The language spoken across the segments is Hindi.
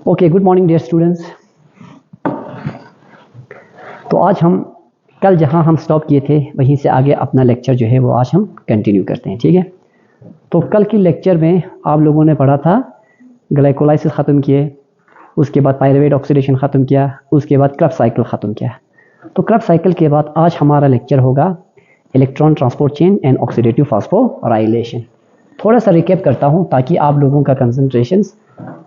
Okay, good morning dear students. तो आज हम कल जहां हम स्टॉप किए थे वहीं से आगे अपना लेक्चर जो है वो आज हम कंटिन्यू करते हैं, ठीक है। तो कल की लेक्चर में आप लोगों ने पढ़ा था ग्लाइकोलाइसिस ख़त्म किए, उसके बाद पायरुवेट ऑक्सीडेशन ख़त्म किया, उसके बाद क्रब साइकिल ख़त्म किया। तो क्रब साइकिल के बाद आज हमारा लेक्चर होगा electron transport chain and oxidative phosphorylation. थोड़ा सा रिकैप करता हूं ताकि आप लोगों का कंसंट्रेशन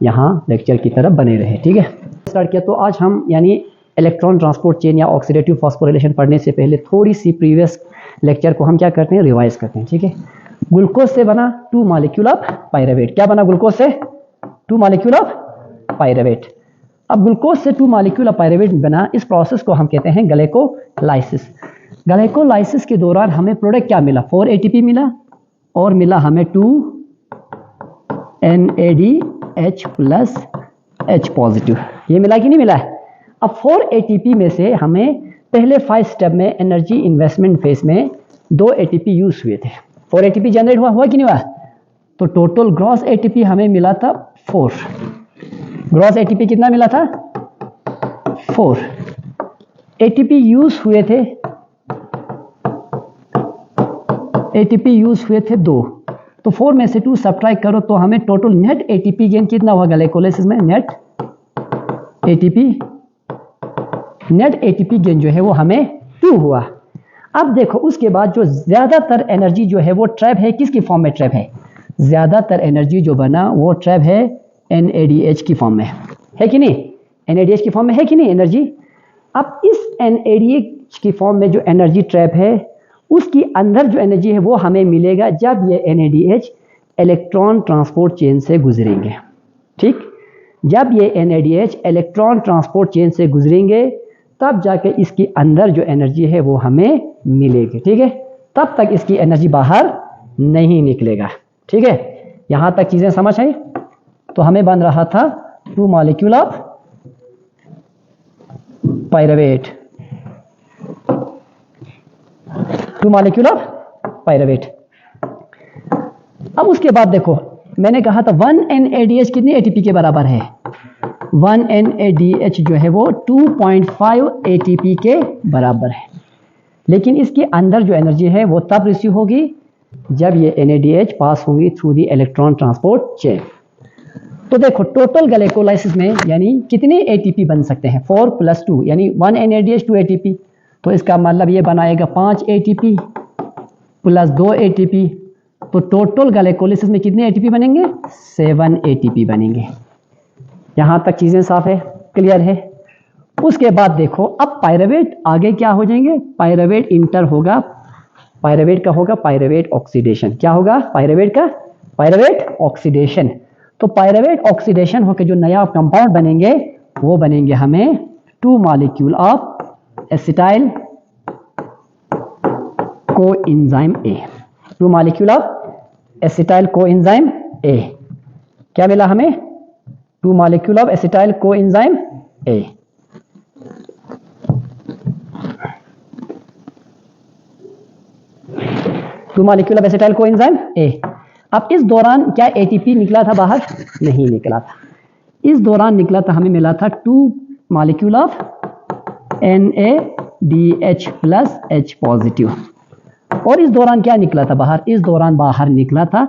यहाँ लेक्चर की तरफ बने रहे, ठीक है। स्टार्ट किया तो आज हम यानी इलेक्ट्रॉन ट्रांसपोर्ट चेन या ऑक्सीडेटिव फॉस्फोराइलेशन पढ़ने से पहले थोड़ी सी प्रीवियस लेक्चर को हम क्या करते हैं, रिवाइज करते हैं, ठीक है। ग्लूकोज से बना 2 मॉलिक्यूल ऑफ पायरुवेट। क्या बना ग्लूकोज से? 2 मॉलिक्यूल ऑफ पायरुवेट। अब ग्लूकोज से 2 मॉलिक्यूल ऑफ पायरुवेट बना, इस प्रोसेस को हम कहते हैं ग्लाइकोलाइसिस। ग्लाइकोलाइसिस के दौरान हमें प्रोडक्ट क्या मिला? 4 ATP मिला और मिला हमें 2 NADH प्लस H पॉजिटिव। ये मिला कि नहीं मिला है? अब 4 ATP में से हमें पहले 5 स्टेप में एनर्जी इन्वेस्टमेंट फेज में 2 ATP यूज हुए थे। 4 ATP जनरेट हुआ कि नहीं हुआ? तो टोटल ग्रॉस ATP हमें मिला था 4। ग्रॉस ATP कितना मिला था? 4 ATP यूज हुए थे। ATP यूज हुए थे 2, तो 4 में से 2 सब्ट्रैक्ट करो तो हमें टोटल नेट ATP गेन कितना हुआ ग्लाइकोलाइसिस में? नेट ATP गेन जो है वो हमें 2 हुआ। अब देखो उसके बाद जो ज्यादातर एनर्जी जो है वो ट्रैप है, किसकी फॉर्म में ट्रैप है? ज्यादातर एनर्जी जो बना वो ट्रैप है NADH की फॉर्म में, है कि नहीं? NADH की फॉर्म में है कि नहीं एनर्जी? अब इस NADH की फॉर्म में जो एनर्जी ट्रैप है उसकी अंदर जो एनर्जी है वो हमें मिलेगा जब ये NADH इलेक्ट्रॉन ट्रांसपोर्ट चेन से गुजरेंगे, ठीक। जब ये NADH इलेक्ट्रॉन ट्रांसपोर्ट चेन से गुजरेंगे तब जाके इसकी अंदर जो एनर्जी है वो हमें मिलेगी, ठीक है। तब तक इसकी एनर्जी बाहर नहीं निकलेगा, ठीक है। यहां तक चीजें समझ आई? तो हमें बन रहा था 2 molecule of pyruvate, 2 molecule of pyruvate. अब उसके बाद देखो मैंने कहा था 1 NADH कितनी ATP के बराबर है? 1 NADH जो है वो 2.5 ATP के बराबर है, लेकिन इसके अंदर जो एनर्जी है वो तब रिसीव होगी जब ये NADH पास होंगी through the electron transport chain. तो देखो टोटल ग्लाइकोलाइसिस में यानी कितने ATP बन सकते हैं? 4 + 2 यानी 1 NADH 2 ATP। तो इसका मतलब ये बनाएगा 5 ATP प्लस 2 ATP। तो टोटल ग्लाइकोलाइसिस में कितने ATP बनेंगे? 7 ATP बनेंगे। यहां तक चीजें साफ है, क्लियर है? उसके बाद देखो अब पायरुवेट आगे क्या हो जाएंगे? पायरुवेट इंटर होगा, पायरुवेट का होगा पायरुवेट ऑक्सीडेशन। क्या होगा पायरुवेट का? Pyruvate oxidation. तो पायरुवेट ऑक्सीडेशन होकर जो नया कंपाउंड बनेंगे वो बनेंगे हमें 2 molecule of acetyl coenzyme A। 2 molecule of acetyl coenzyme A। क्या मिला हमें? 2 molecule of acetyl coenzyme A। Two molecule of acetyl coenzyme A। अब इस दौरान क्या ATP निकला था बाहर? नहीं निकला था। इस दौरान निकला था, हमें मिला था 2 molecule of NADH plus H positive. और इस दौरान क्या निकला था बाहर? इस दौरान बाहर निकला था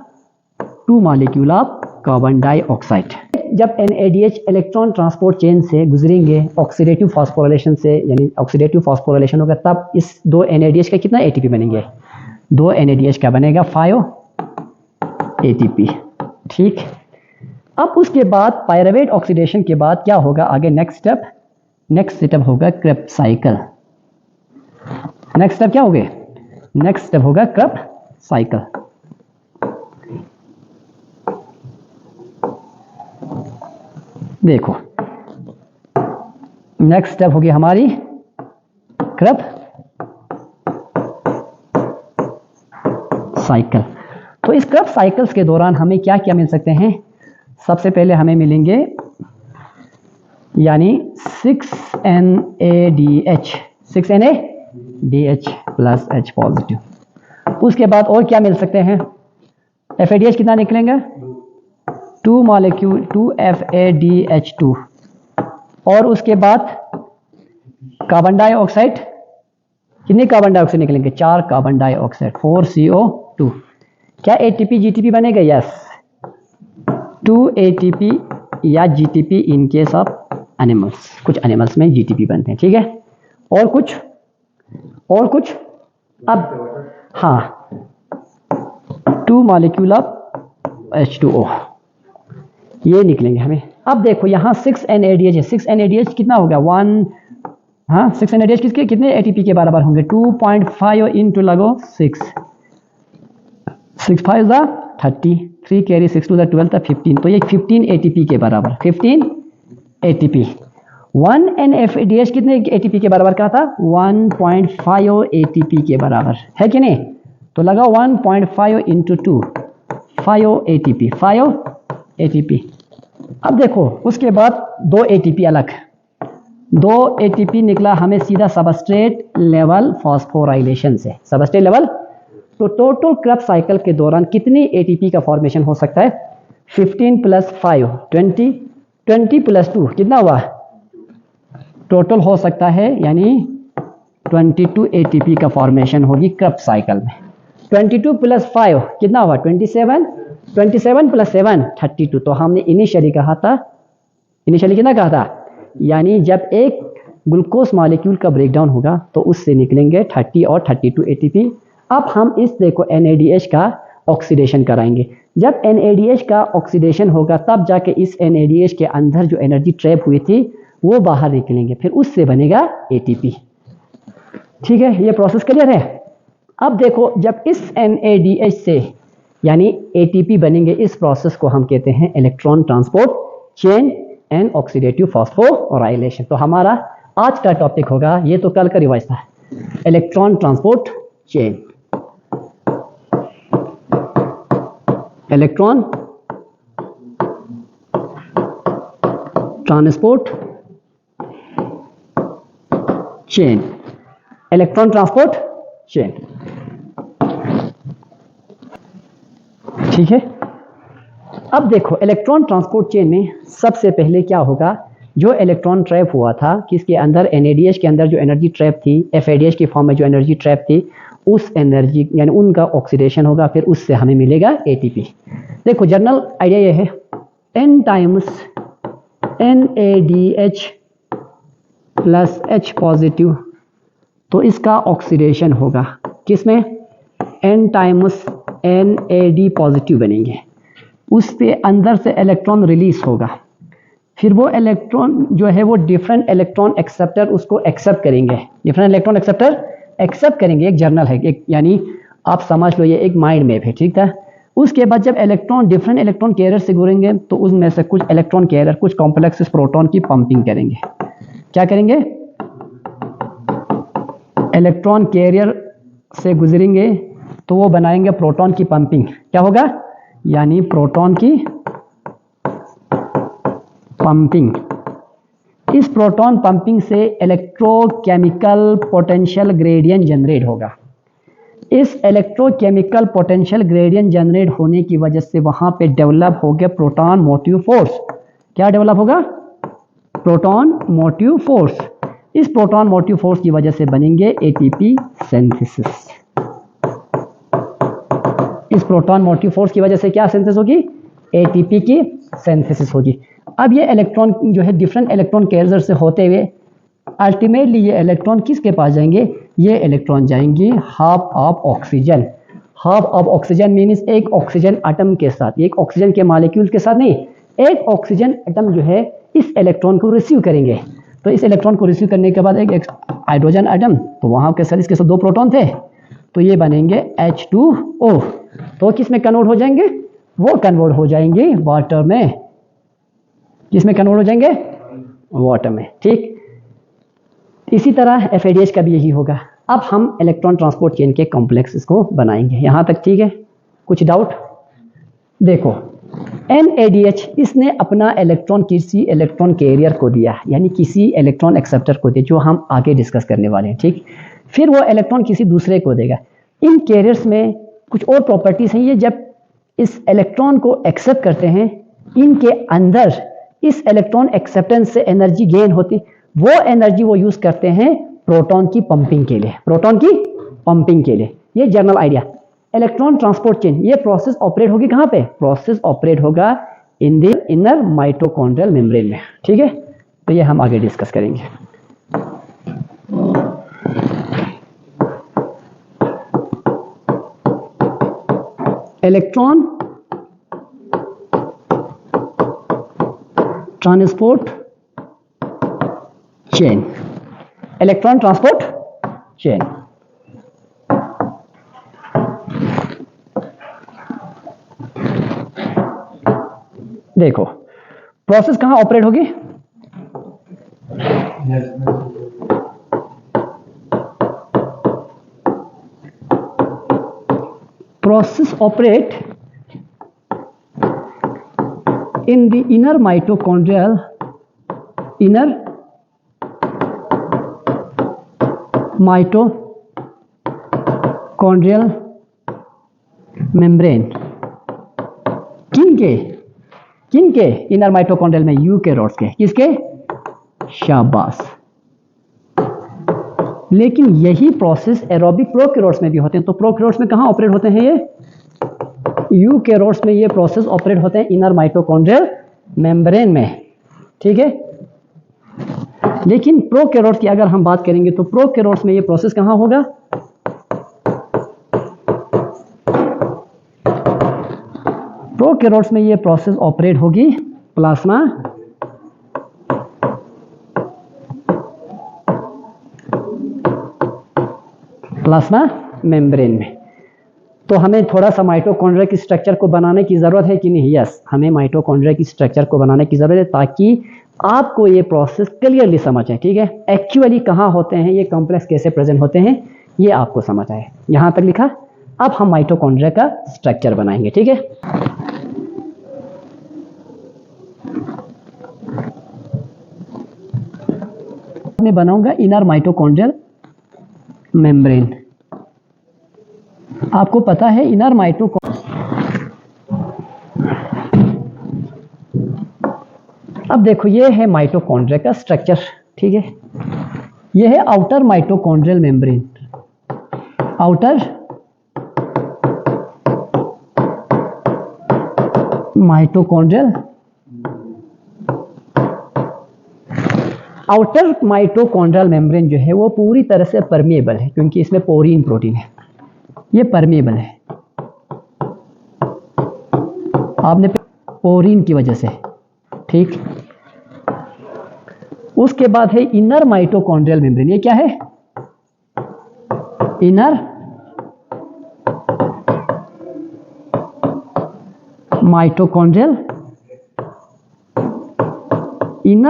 2 मॉलिक्यूल ऑफ कार्बन डाइऑक्साइड। जब NADH इलेक्ट्रॉन ट्रांसपोर्ट चेन से गुजरेंगे ऑक्सीडेटिव फॉस्फोराइलेशन से, यानी ऑक्सीडेटिव फॉस्फोराइलेशन होगा, तब इस 2 NADH का कितना ATP बनेंगे? 2 NADH का बनेगा 5 ATP, ठीक। अब उसके बाद पायरुवेट ऑक्सीडेशन के बाद क्या होगा आगे? नेक्स्ट स्टेप होगा क्रब साइकिल। नेक्स्ट स्टेप क्या होगा? नेक्स्ट स्टेप होगा क्रब साइकिल। देखो नेक्स्ट स्टेप होगी हमारी क्रब साइकिल। तो इस क्रब साइकिल्स के दौरान हमें क्या क्या मिल सकते हैं? सबसे पहले हमें मिलेंगे यानी 6 NADH प्लस H पॉजिटिव। उसके बाद और क्या मिल सकते हैं? FADH कितना निकलेंगे? 2 मॉलिक्यूल 2FADH2 और उसके बाद कार्बन डाइऑक्साइड, कितने कार्बन डाइऑक्साइड निकलेंगे? 4 कार्बन डाइऑक्साइड, 4CO2। क्या ATP GTP बनेगा? यस, 2 ATP या GTP in case of animals, कुछ एनिमल्स में GTP बनते हैं, ठीक है। और कुछ अब हाँ, 2 मॉलिक्यूल ऑफ H2O ये निकलेंगे हमें। अब देखो यहाँ 6NADH है, 6NADH कितना हो गया? 1, हाँ 6NADH कितने ATP के बराबर होंगे? 2.5 इंटू लगो 6, 6 5 30, 3 कैरी 6 2 12 15, तो ये 15 ATP के बराबर, 15 ATP। 1 NADH कितने ATP के बराबर का था? 1.5 ATP के बराबर है कि नहीं? तो लगा 1.5 इंटू 2, 5 ATP, 5 ATP। अब देखो उसके बाद 2 ATP अलग, 2 ATP निकला हमें सीधा सबस्ट्रेट लेवल फॉस्फोराइलेशन से, सबस्ट्रेट लेवल। तो टोटल क्रब साइकिल के दौरान कितनी ATP का फॉर्मेशन हो सकता है? 15 प्लस 5 20, 20 प्लस 2 कितना हुआ? टोटल हो सकता है यानी 22 ATP का फॉर्मेशन होगी क्रब साइकिल में। 22 प्लस 5 कितना हुआ? 27, 27 प्लस 7 32। तो हमने इनिशियली कहा था, इनिशियली कितना कहा था? यानी जब एक ग्लूकोज मॉलिक्यूल का ब्रेकडाउन होगा तो उससे निकलेंगे 30 और 32 ATP। अब हम इस देखो NADH का ऑक्सीडेशन कराएंगे। जब NADH का ऑक्सीडेशन होगा तब जाके इस NADH के अंदर जो एनर्जी ट्रैप हुई थी वो बाहर निकलेंगे, फिर उससे बनेगा ATP। ठीक है, ये प्रोसेस क्लियर है। अब देखो जब इस NADH से यानी ATP बनेंगे, इस प्रोसेस को हम कहते हैं electron transport chain and oxidative phosphorylation. तो हमारा आज का टॉपिक होगा, ये तो कल का रिवाइज था, electron transport chain, electron transport chain, electron transport chain. ठीक है, अब देखो इलेक्ट्रॉन ट्रांसपोर्ट चेन में सबसे पहले क्या होगा? जो इलेक्ट्रॉन ट्रैप हुआ था किसके अंदर? NADH के अंदर जो एनर्जी ट्रैप थी, FADH की फॉर्म में जो एनर्जी ट्रैप थी, उस एनर्जी यानी उनका ऑक्सीडेशन होगा, फिर उससे हमें मिलेगा ATP। देखो जनरल आइडिया ये है, N times NADH plus H positive, तो इसका ऑक्सीडेशन होगा किसमें? N टाइम्स NAD पॉजिटिव बनेंगे, उस पे अंदर से इलेक्ट्रॉन रिलीज होगा, फिर वो इलेक्ट्रॉन जो है वो डिफरेंट इलेक्ट्रॉन एक्सेप्टर उसको एक्सेप्ट करेंगे, डिफरेंट इलेक्ट्रॉन एक्सेप्टर एक्सेप्ट करेंगे। एक जर्नल है, एक यानी आप समझ लो ये एक माइंड मैप है, ठीक है। उसके बाद जब इलेक्ट्रॉन डिफरेंट इलेक्ट्रॉन कैरियर से गुजरेंगे तो उसमें से कुछ इलेक्ट्रॉन कैरियर, कुछ कॉम्प्लेक्स प्रोटॉन की पंपिंग करेंगे। क्या करेंगे? इलेक्ट्रॉन कैरियर से गुजरेंगे तो वो बनाएंगे प्रोटॉन की पंपिंग। क्या होगा? यानी प्रोटॉन की पंपिंग। इस प्रोटॉन पंपिंग से इलेक्ट्रोकेमिकल पोटेंशियल ग्रेडियंट जनरेट होगा। इस इलेक्ट्रोकेमिकल पोटेंशियल ग्रेडियंट जनरेट होने की वजह से वहां पे डेवलप हो गया प्रोटॉन मोटिव फोर्स। क्या डेवलप होगा? Proton motive force. इस प्रोटॉन मोटिव फोर्स की वजह से बनेंगे ATP सिंथेसिस। इस प्रोटॉन मोटिव फोर्स की वजह से क्या सिंथेसिस होगी? ATP की सिंथेसिस होगी। अब ये इलेक्ट्रॉन जो है डिफरेंट इलेक्ट्रॉन कैरियर से होते हुए अल्टीमेटली ये इलेक्ट्रॉन किसके पास जाएंगे? ये इलेक्ट्रॉन जाएंगे half of oxygen. Half of oxygen means एक ऑक्सीजन एटम के साथ, एक ऑक्सीजन के मॉलिक्यूल के साथ नहीं, एक ऑक्सीजन एटम जो है इस इलेक्ट्रॉन को रिसीव करेंगे। तो इस इलेक्ट्रॉन को रिसीव करने के बाद एक हाइड्रोजन एटम, तो वहां के साथ इसके साथ 2 प्रोटॉन थे, तो ये बनेंगे H2O। तो किस में कन्वर्ट हो जाएंगे? वो कन्वर्ट हो जाएंगे वाटर में। किस में कन्वर्ट हो जाएंगे? वाटर में। ठीक, इसी तरह FADH का भी यही होगा। अब हम इलेक्ट्रॉन ट्रांसपोर्ट चेन के कॉम्प्लेक्स को बनाएंगे। यहाँ तक ठीक है? कुछ डाउट? देखो NADH इसने अपना इलेक्ट्रॉन किसी इलेक्ट्रॉन कैरियर को दिया, यानी किसी इलेक्ट्रॉन एक्सेप्टर को दिया, जो हम आगे डिस्कस करने वाले हैं। ठीक, फिर वो इलेक्ट्रॉन किसी दूसरे को देगा। इन कैरियर्स में कुछ और प्रॉपर्टीज हैं, ये जब इस इलेक्ट्रॉन को एक्सेप्ट करते हैं इनके अंदर इस इलेक्ट्रॉन एक्सेप्टेंस से एनर्जी गेन होती, वो एनर्जी वो यूज करते हैं प्रोटॉन की पंपिंग के लिए, प्रोटॉन की पंपिंग के लिए। ये general idea. Electron transport chain, ये प्रोसेस ऑपरेट होगी कहां पे? प्रोसेस ऑपरेट होगा in the inner mitochondrial membrane में। ठीक है, तो ये हम आगे डिस्कस करेंगे। Electron transport chain, electron transport chain. देखो प्रोसेस कहां ऑपरेट होगी? Process operate in the inner mitochondrial membrane। किनके इनर माइटोकॉन्ड्रियल में? यूकेरियोट्स के। किसके? शाबाश। लेकिन यही प्रोसेस एरोबिक प्रोकैरियोट्स में भी होते हैं। तो प्रोकैरियोट्स में कहां ऑपरेट होते हैं? ये यूकेरियोट्स में ये प्रोसेस ऑपरेट होते हैं इनर माइटोकॉन्ड्रियल मेम्ब्रेन में। ठीक है, लेकिन प्रोकैरियोट्स की अगर हम बात करेंगे तो प्रोकैरियोट्स में ये प्रोसेस कहां होगा? प्रोकैरियोट्स में ये प्रोसेस ऑपरेट होगी प्लाज्मा मेम्ब्रेन में। तो हमें थोड़ा सा माइटोकॉन्ड्रिया की स्ट्रक्चर को बनाने की ज़रूरत है कि नहीं? यस, हमें माइटोकॉन्ड्रिया की स्ट्रक्चर को बनाने की ज़रूरत है ताकि आपको ये प्रोसेस क्लियरली समझ आए। ठीक है, एक्चुअली कहाँ होते हैं ये कॉम्प्लेक्स, कैसे प्रेजेंट होते हैं, ये आपको समझ आए। यहाँ तक लिखा। अब हम माइटोकॉन्ड्रिया का स्ट्रक्चर बनाएंगे। ठीक है, मैं बनाऊंगा इनर माइटोकॉन्ड्रियल मेम्ब्रेन। आपको पता है इनर अब देखो ये है माइटोकॉन्ड्रिया का स्ट्रक्चर। ठीक है, ये है outer mitochondrial membrane. Outer mitochondrial membrane जो है वो पूरी तरह से परमेएबल है क्योंकि इसमें पोरीन प्रोटीन है। ये परमेएबल है आपने पोरीन की वजह से। ठीक, उसके बाद है इनर माइटोकॉन्ड्रियल मेम्ब्रेन। ये क्या है? इनर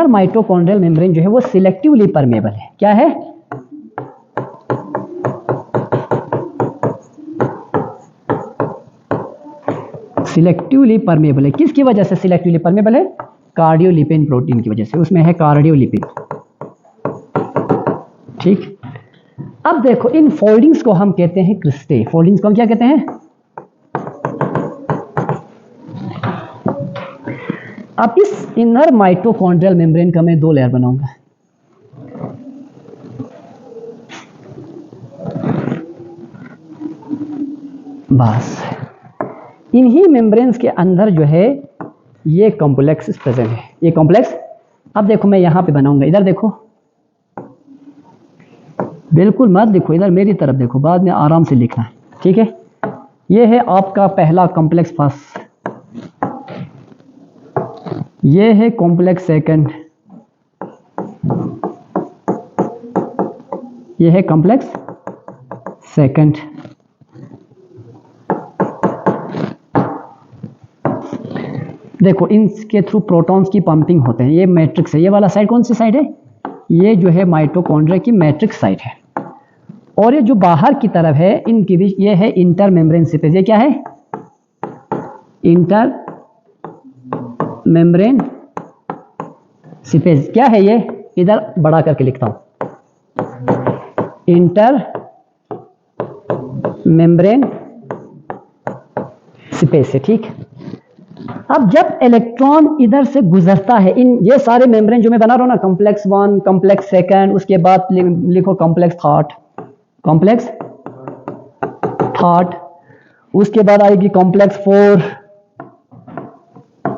माइटोकॉन्ड्रियल मेम्ब्रेन जो है वो सिलेक्टिवली परमेएबल है। क्या है? सिलेक्टिवली परमेएबल है। किसकी वजह से सिलेक्टिवली परमेएबल है? कार्डियोलिपिन प्रोटीन की वजह से। उसमें है कार्डियोलिपिन। ठीक, अब देखो इन फोल्डिंग्स को हम कहते हैं क्रिस्टे। फोल्डिंग्स को हम क्या कहते हैं? अब इस इनर माइटोकॉन्ड्रियल मेम्ब्रेन का मैं दो लेयर बनाऊंगा। बस इन्हीं मेम्ब्रेन्स के अंदर जो है ये कॉम्प्लेक्स प्रेजेंट है। ये कॉम्प्लेक्स, अब देखो मैं यहां पे बनाऊंगा। इधर देखो, बिल्कुल मत देखो, इधर मेरी तरफ देखो, बाद में आराम से लिखना है। ठीक है, ये है आपका पहला कॉम्प्लेक्स फर्स्ट, ये है कॉम्प्लेक्स सेकंड, ये है कॉम्प्लेक्स सेकंड। देखो इनके थ्रू प्रोटॉन्स की पंपिंग होते हैं। ये मैट्रिक्स है। ये वाला साइड कौन सी साइड है? ये जो है माइटोकॉन्ड्रिया की मैट्रिक्स साइड है। और ये जो बाहर की तरफ है इनके बीच ये है इंटर मेम्ब्रेन स्पेस। ये क्या है? Inter membrane space. क्या है ये? इधर बड़ा करके लिखता हूं, इंटर मेम्ब्रेन स्पेस है। ठीक, अब जब इलेक्ट्रॉन इधर से गुजरता है, इन ये सारे मेम्ब्रेन जो मैं बना रहा हूं ना, कॉम्प्लेक्स 1, कॉम्प्लेक्स सेकंड, उसके बाद लिखो कॉम्प्लेक्स थर्ड, कॉम्प्लेक्स थर्ड, उसके बाद आएगी कॉम्प्लेक्स 4,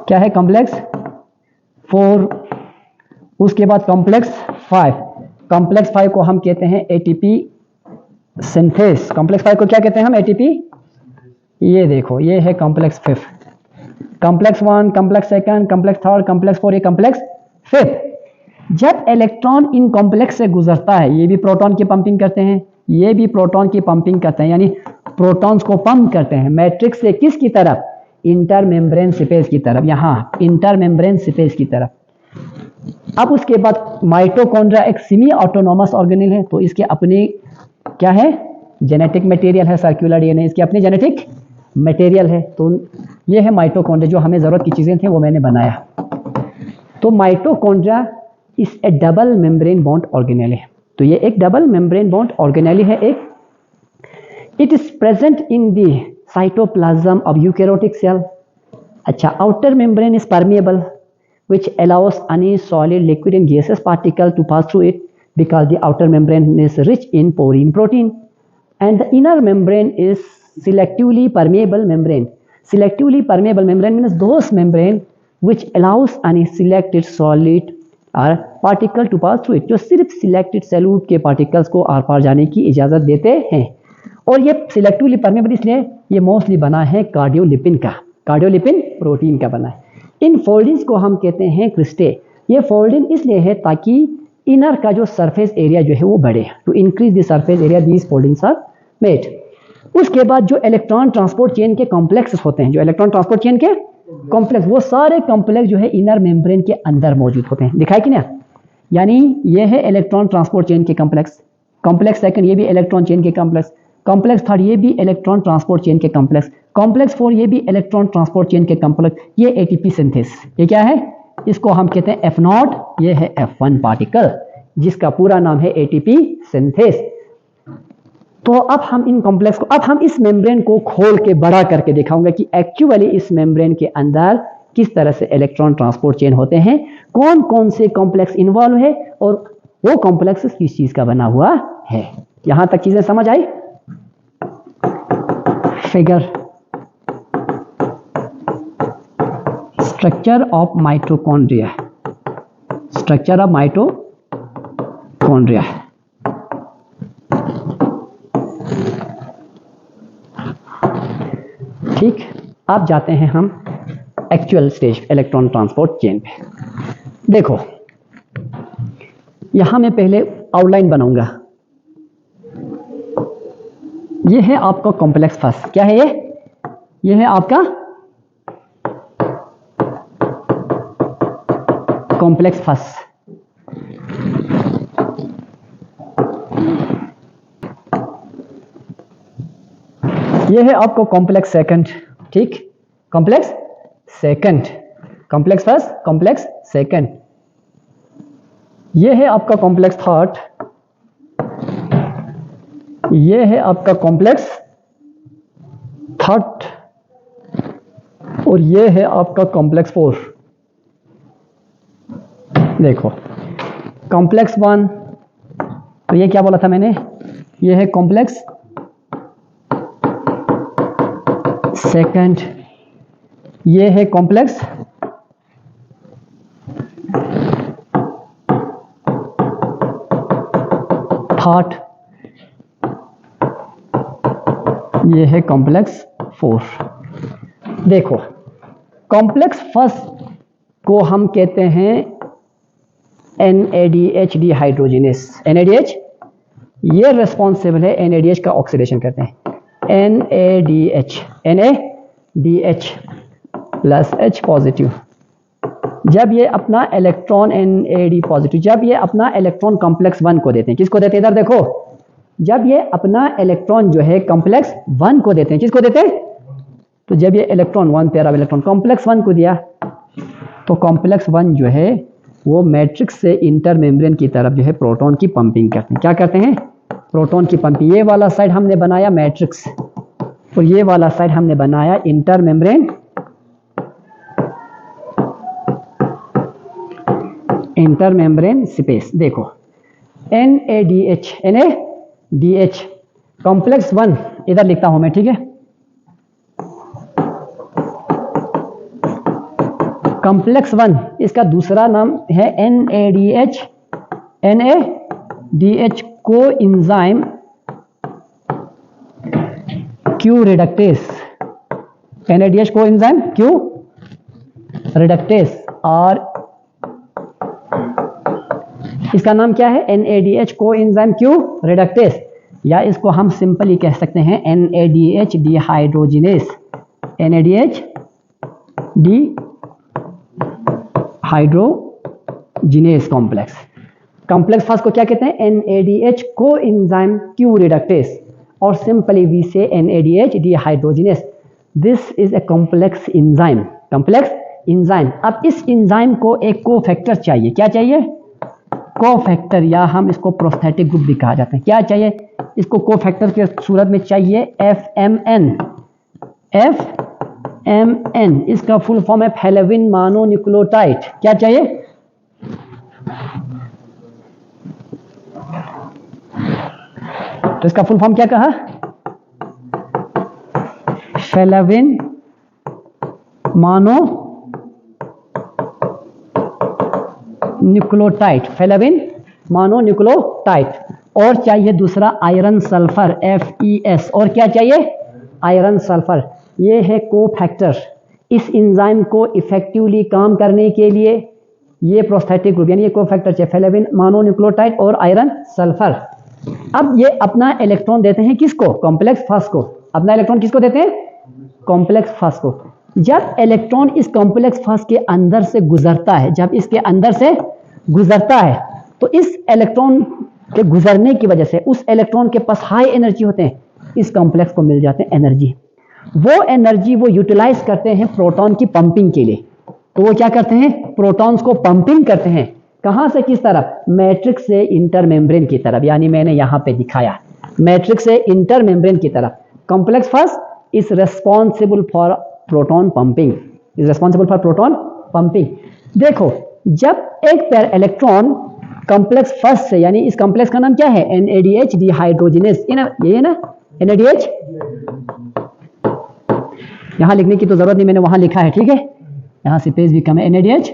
क्या है कॉम्प्लेक्स 4, उसके बाद कॉम्प्लेक्स 5, कॉम्प्लेक्स 5 को हम कहते हैं एटीपी सिंथेस, कॉम्प्लेक्स 5 को क्या कहते हैं हम, एटीपी। ये देखो ये है complex 5, complex 1, complex second, complex third, complex 4, ये कॉम्प्लेक्स 5। जब इलेक्ट्रॉन इन कॉम्प्लेक्स से गुजरता है, ये भी प्रोटॉन की पंपिंग करते हैं, ये भी प्रोटॉन की पंपिंग करते हैं, यानी प्रोटॉन्स को पंप करते हैं मैट्रिक्स से किसकी तरफ, इंटर मेम्ब्रेन स्पेस की तरफ, यहां इंटर मेम्ब्रेन स्पेस की तरफ। अब उसके बाद माइटोकॉन्ड्रिया एक सेमी ऑटोनोमस ऑर्गेनेल है, तो इसके अपने क्या है, जेनेटिक मटेरियल है, सर्कुलर डीएनए इसके अपने जेनेटिक मटेरियल है। तो ये है माइटोकॉन्ड्रिया, जो हमें जरूरत की चीजें थी वो मैंने बनाया। तो माइटोकॉन्ड्रिया इस A double membrane bond organelle है, तो ये एक डबल मेम्ब्रेन बॉन्ड ऑर्गेनेल है एक। It is present in the cytoplasm of eukaryotic cell. अच्छा, outer membrane is permeable which allows any solid, liquid and gaseous particle to pass through it because the outer membrane is rich in porine protein, and the inner membrane is selectively permeable membrane. Selectively permeable membrane means those membrane which allows any selected solid or particle to pass through it, जो सिर्फ selected solute के particles को आर पार जाने की इजाज़त देते हैं। और ये selectively permeable इसलिए ये मोस्टली बना है कार्डियोलिपिन का, कार्डियोलिपिन प्रोटीन का बना है। इन फोल्डिंग्स को हम कहते हैं क्रिस्टे। ये फोल्डिंग इसलिए है ताकि इनर का जो सरफेस एरिया जो है वो बढ़े, to increase the surface area these foldings are made. उसके बाद जो इलेक्ट्रॉन ट्रांसपोर्ट चेन के कॉम्प्लेक्स होते हैं, जो इलेक्ट्रॉन ट्रांसपोर्ट चेन के कॉम्प्लेक्स, वो सारे कॉम्प्लेक्स जो है इनर मेम्ब्रेन के अंदर मौजूद होते हैं, दिखाई कि ना। यानी ये है इलेक्ट्रॉन ट्रांसपोर्ट चेन के कॉम्प्लेक्स, कॉम्प्लेक्स सेकंड ये भी इलेक्ट्रॉन चेन के कॉम्प्लेक्स, कॉम्प्लेक्स थर्ड ये भी इलेक्ट्रॉन ट्रांसपोर्ट चेन के कॉम्प्लेक्स, कॉम्प्लेक्स 4 ये भी इलेक्ट्रॉन ट्रांसपोर्ट चेन के कॉम्प्लेक्स। ये एटीपी सिंथेस, ये क्या है, इसको हम कहते हैं F0, ये है F1 पार्टिकल, जिसका पूरा नाम है एटीपी सिंथेस। तो अब हम इन कॉम्प्लेक्स को, अब हम इस मेम्ब्रेन को खोल के बड़ा करके दिखाऊंगा कि एक्चुअली इस मेम्ब्रेन के अंदर किस तरह से इलेक्ट्रॉन ट्रांसपोर्ट चेन होते हैं, कौन कौन से कॉम्प्लेक्स इन्वॉल्व है और वो कॉम्प्लेक्स किस चीज का बना हुआ है। यहां तक चीजें समझ आई। Figure structure of mitochondria, structure of mitochondria. ठीक, अब जाते हैं हम actual stage electron transport chain पे। देखो यहां मैं पहले आउटलाइन बनाऊंगा। ये है आपका कॉम्प्लेक्स फर्स्ट, क्या है ये है आपका कॉम्प्लेक्स फर्स्ट। ये है आपको कॉम्प्लेक्स सेकंड, ठीक, complex second, complex first, complex second. ये है आपका कॉम्प्लेक्स थर्ड, ये है आपका कॉम्प्लेक्स थर्ड, और ये है आपका कॉम्प्लेक्स 4। देखो कॉम्प्लेक्स 1, तो ये क्या बोला था मैंने, ये है कॉम्प्लेक्स सेकंड, ये है कॉम्प्लेक्स थर्ड, ये है कॉम्प्लेक्स 4। देखो कॉम्प्लेक्स फर्स्ट को हम कहते हैं NADH डिहाइड्रोजिनेस। NADH ये रिस्पॉन्सिबल है, NADH का ऑक्सीडेशन करते हैं। NADH प्लस H पॉजिटिव, जब ये अपना इलेक्ट्रॉन NAD पॉजिटिव, जब ये अपना इलेक्ट्रॉन कॉम्प्लेक्स 1 को देते हैं, किसको देते हैं, इधर देखो, जब ये अपना इलेक्ट्रॉन जो है कॉम्प्लेक्स 1 को देते हैं, किसको देते हैं, तो जब ये electron 1 pair of electron complex 1 को दिया, तो कॉम्प्लेक्स 1 जो है वो मैट्रिक्स से इंटर मेम्ब्रेन की तरफ जो है प्रोटॉन की पंपिंग करते हैं। क्या करते हैं, प्रोटॉन की पंपिंग। ये वाला साइड हमने बनाया मैट्रिक्स, और ये वाला साइड हमने बनाया inter membrane inter membrane space. देखो NADH कॉम्प्लेक्स 1 इधर लिखता हूं मैं, ठीक है। कॉम्प्लेक्स 1 इसका दूसरा नाम है NADH को इंजाइम क्यू रिडक्टेस। NADH को इंजाइम क्यू रिडक्टेस, और इसका नाम क्या है? NADH को इंजाइम क्यू रिडक्टेस, या इसको हम सिंपली कह सकते हैं NADH dehydrogenase. NADH dehydrogenase complex. Complex first को क्या कहते हैं? NADH को इंजाइम क्यू रिडक्टेस, और सिंपली वी से NADH dehydrogenase. This is a complex enzyme. Complex enzyme. अब इस इंजाइम को एक कोफैक्टर चाहिए। क्या चाहिए? कोफैक्टर, या हम इसको प्रोस्थेटिक ग्रुप भी कहा जाता है। क्या चाहिए इसको? कोफैक्टर के सूरत में चाहिए FMN। FMN इसका फुल फॉर्म है फैलेविन मोनोन्यूक्लियोटाइड। क्या चाहिए? तो इसका फुल फॉर्म क्या कहा? फैलेविन मोनोन्यूक्लियोटाइड। फैलेविन मोनोन्यूक्लियोटाइड। और चाहिए दूसरा आयरन सल्फर FeS। और क्या चाहिए? Iron sulphur. ये है कोफैक्टर। इस एंजाइम को इफेक्टिवली काम करने के लिए ये प्रोस्थेटिक ग्रुप यानी ये कोफैक्टर चाहिए, फैलेविन मोनोन्यूक्लियोटाइड और आयरन सल्फर। अब ये अपना इलेक्ट्रॉन देते हैं किसको? कॉम्प्लेक्स फर्स्ट को। अपना इलेक्ट्रॉन किसको देते हैं? कॉम्प्लेक्स फर्स्ट को। जब इलेक्ट्रॉन इस कॉम्प्लेक्स फर्स्ट के अंदर से गुजरता है, जब इसके अंदर से गुजरता है, तो इस इलेक्ट्रॉन के गुजरने की वजह से उस इलेक्ट्रॉन के पास हाई एनर्जी होते हैं, इस कॉम्प्लेक्स को मिल जाते हैं एनर्जी। वो एनर्जी वो यूटिलाइज करते हैं प्रोटॉन की पंपिंग के लिए। तो वो क्या करते हैं? प्रोटॉन्स को पंपिंग करते हैं। कहां से किस तरफ? मैट्रिक्स से इंटर मेम्ब्रेन की तरफ, यानी मैंने यहां पे दिखाया मैट्रिक्स से इंटर मेम्ब्रेन की तरफ। Complex first is responsible for proton pumping, is responsible for proton pumping. देखो जब एक पेयर इलेक्ट्रॉन कॉम्प्लेक्स फर्स्ट से, यानी इस कॉम्प्लेक्स का नाम क्या है? NADH dehydrogenase. ये है ना NADH। यहां लिखने की तो जरूरत नहीं, मैंने वहां लिखा है, ठीक है। यहां से पेज भी कम है। NADH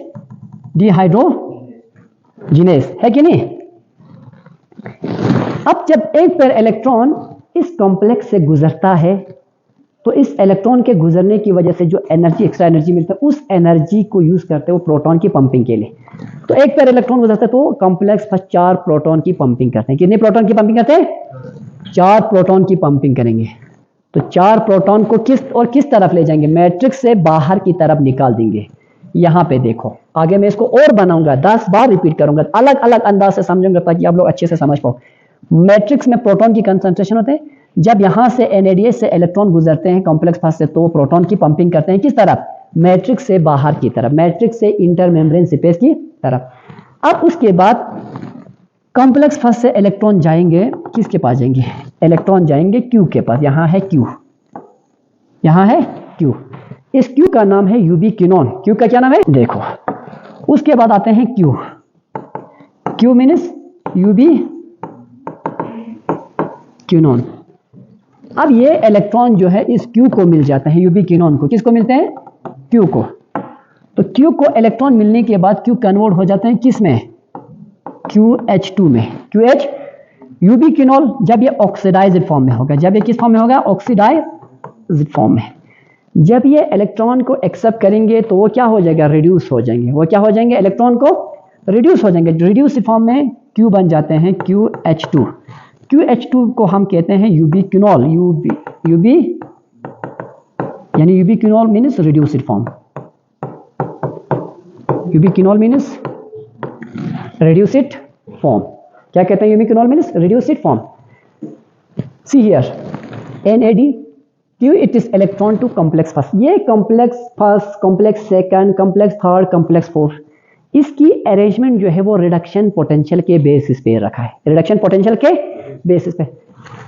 डिहाइड्रोजिनेस है कि नहीं? अब जब एक पेयर इलेक्ट्रॉन इस कॉम्प्लेक्स से गुजरता है, तो इस इलेक्ट्रॉन के गुजरने की वजह से जो एनर्जी, एक्स्ट्रा एनर्जी मिलता है, उस एनर्जी को यूज करते हैं वो प्रोटॉन की पंपिंग के लिए। तो एक पेयर इलेक्ट्रॉन गुजरता है तो कॉम्प्लेक्स फर्स्ट 4 प्रोटॉन की पंपिंग करते हैं। कितने प्रोटॉन की पंपिंग करते हैं? 4 प्रोटॉन की पंपिंग करेंगे। तो 4 प्रोटॉन को किस तरफ ले जाएंगे? मैट्रिक्स से बाहर की तरफ निकाल देंगे। यहां पे देखो, आगे मैं इसको और बनाऊंगा, 10 बार रिपीट करूंगा, अलग अलग अंदाज से समझूंगा ताकि आप लोग अच्छे से समझ पाओ। मैट्रिक्स में प्रोटॉन की कंसंट्रेशन होते हैं। जब यहां से NADH से इलेक्ट्रॉन गुजरते हैं कॉम्प्लेक्स फर्स्ट से, तो प्रोटॉन की पंपिंग करते हैं किस तरफ? मैट्रिक्स से बाहर की तरफ, मैट्रिक्स से इंटर मेम्ब्रेन स्पेस की तरफ। अब उसके बाद कॉम्प्लेक्स फर्स्ट से इलेक्ट्रॉन जाएंगे किसके पास जाएंगे? इलेक्ट्रॉन जाएंगे Q के पास। यहां है Q, यहां है Q। इस Q का नाम है यूबिक्विनोन। Q का क्या नाम है? देखो उसके बाद आते हैं Q। Q means यूबिक्विनोन। अब ये इलेक्ट्रॉन जो है इस Q को मिल जाता है, यूबिक्विनोन को। किसको मिलते हैं? Q को। तो Q को इलेक्ट्रॉन मिलने के बाद Q कन्वर्ट हो जाते हैं किस में? QH2 में। QH यूबिक्विनोल जब ये ऑक्सीडाइज्ड फॉर्म में होगा, जब ये किस फॉर्म में होगा? ऑक्सीडाइज्ड फॉर्म में। जब ये इलेक्ट्रॉन को एक्सेप्ट करेंगे तो वो क्या हो जाएगा? रिड्यूस हो जाएंगे। वो क्या हो जाएंगे? इलेक्ट्रॉन को रिड्यूस हो जाएंगे। रिड्यूस फॉर्म में Q बन जाते हैं QH2। QH2 को हम कहते हैं यूबिक्विनोल। यानी ubiquinol means reduced form. Ubiquinol means reduced form. क्या कहते हैं? Ubiquinol means reduced form. See here NADQ it is electron to complex first. ये complex first, complex second, complex third, complex fourth, इसकी अरेंजमेंट जो है वो रिडक्शन पोटेंशियल के बेसिस पे रखा है। रिडक्शन पोटेंशियल के बेसिस पे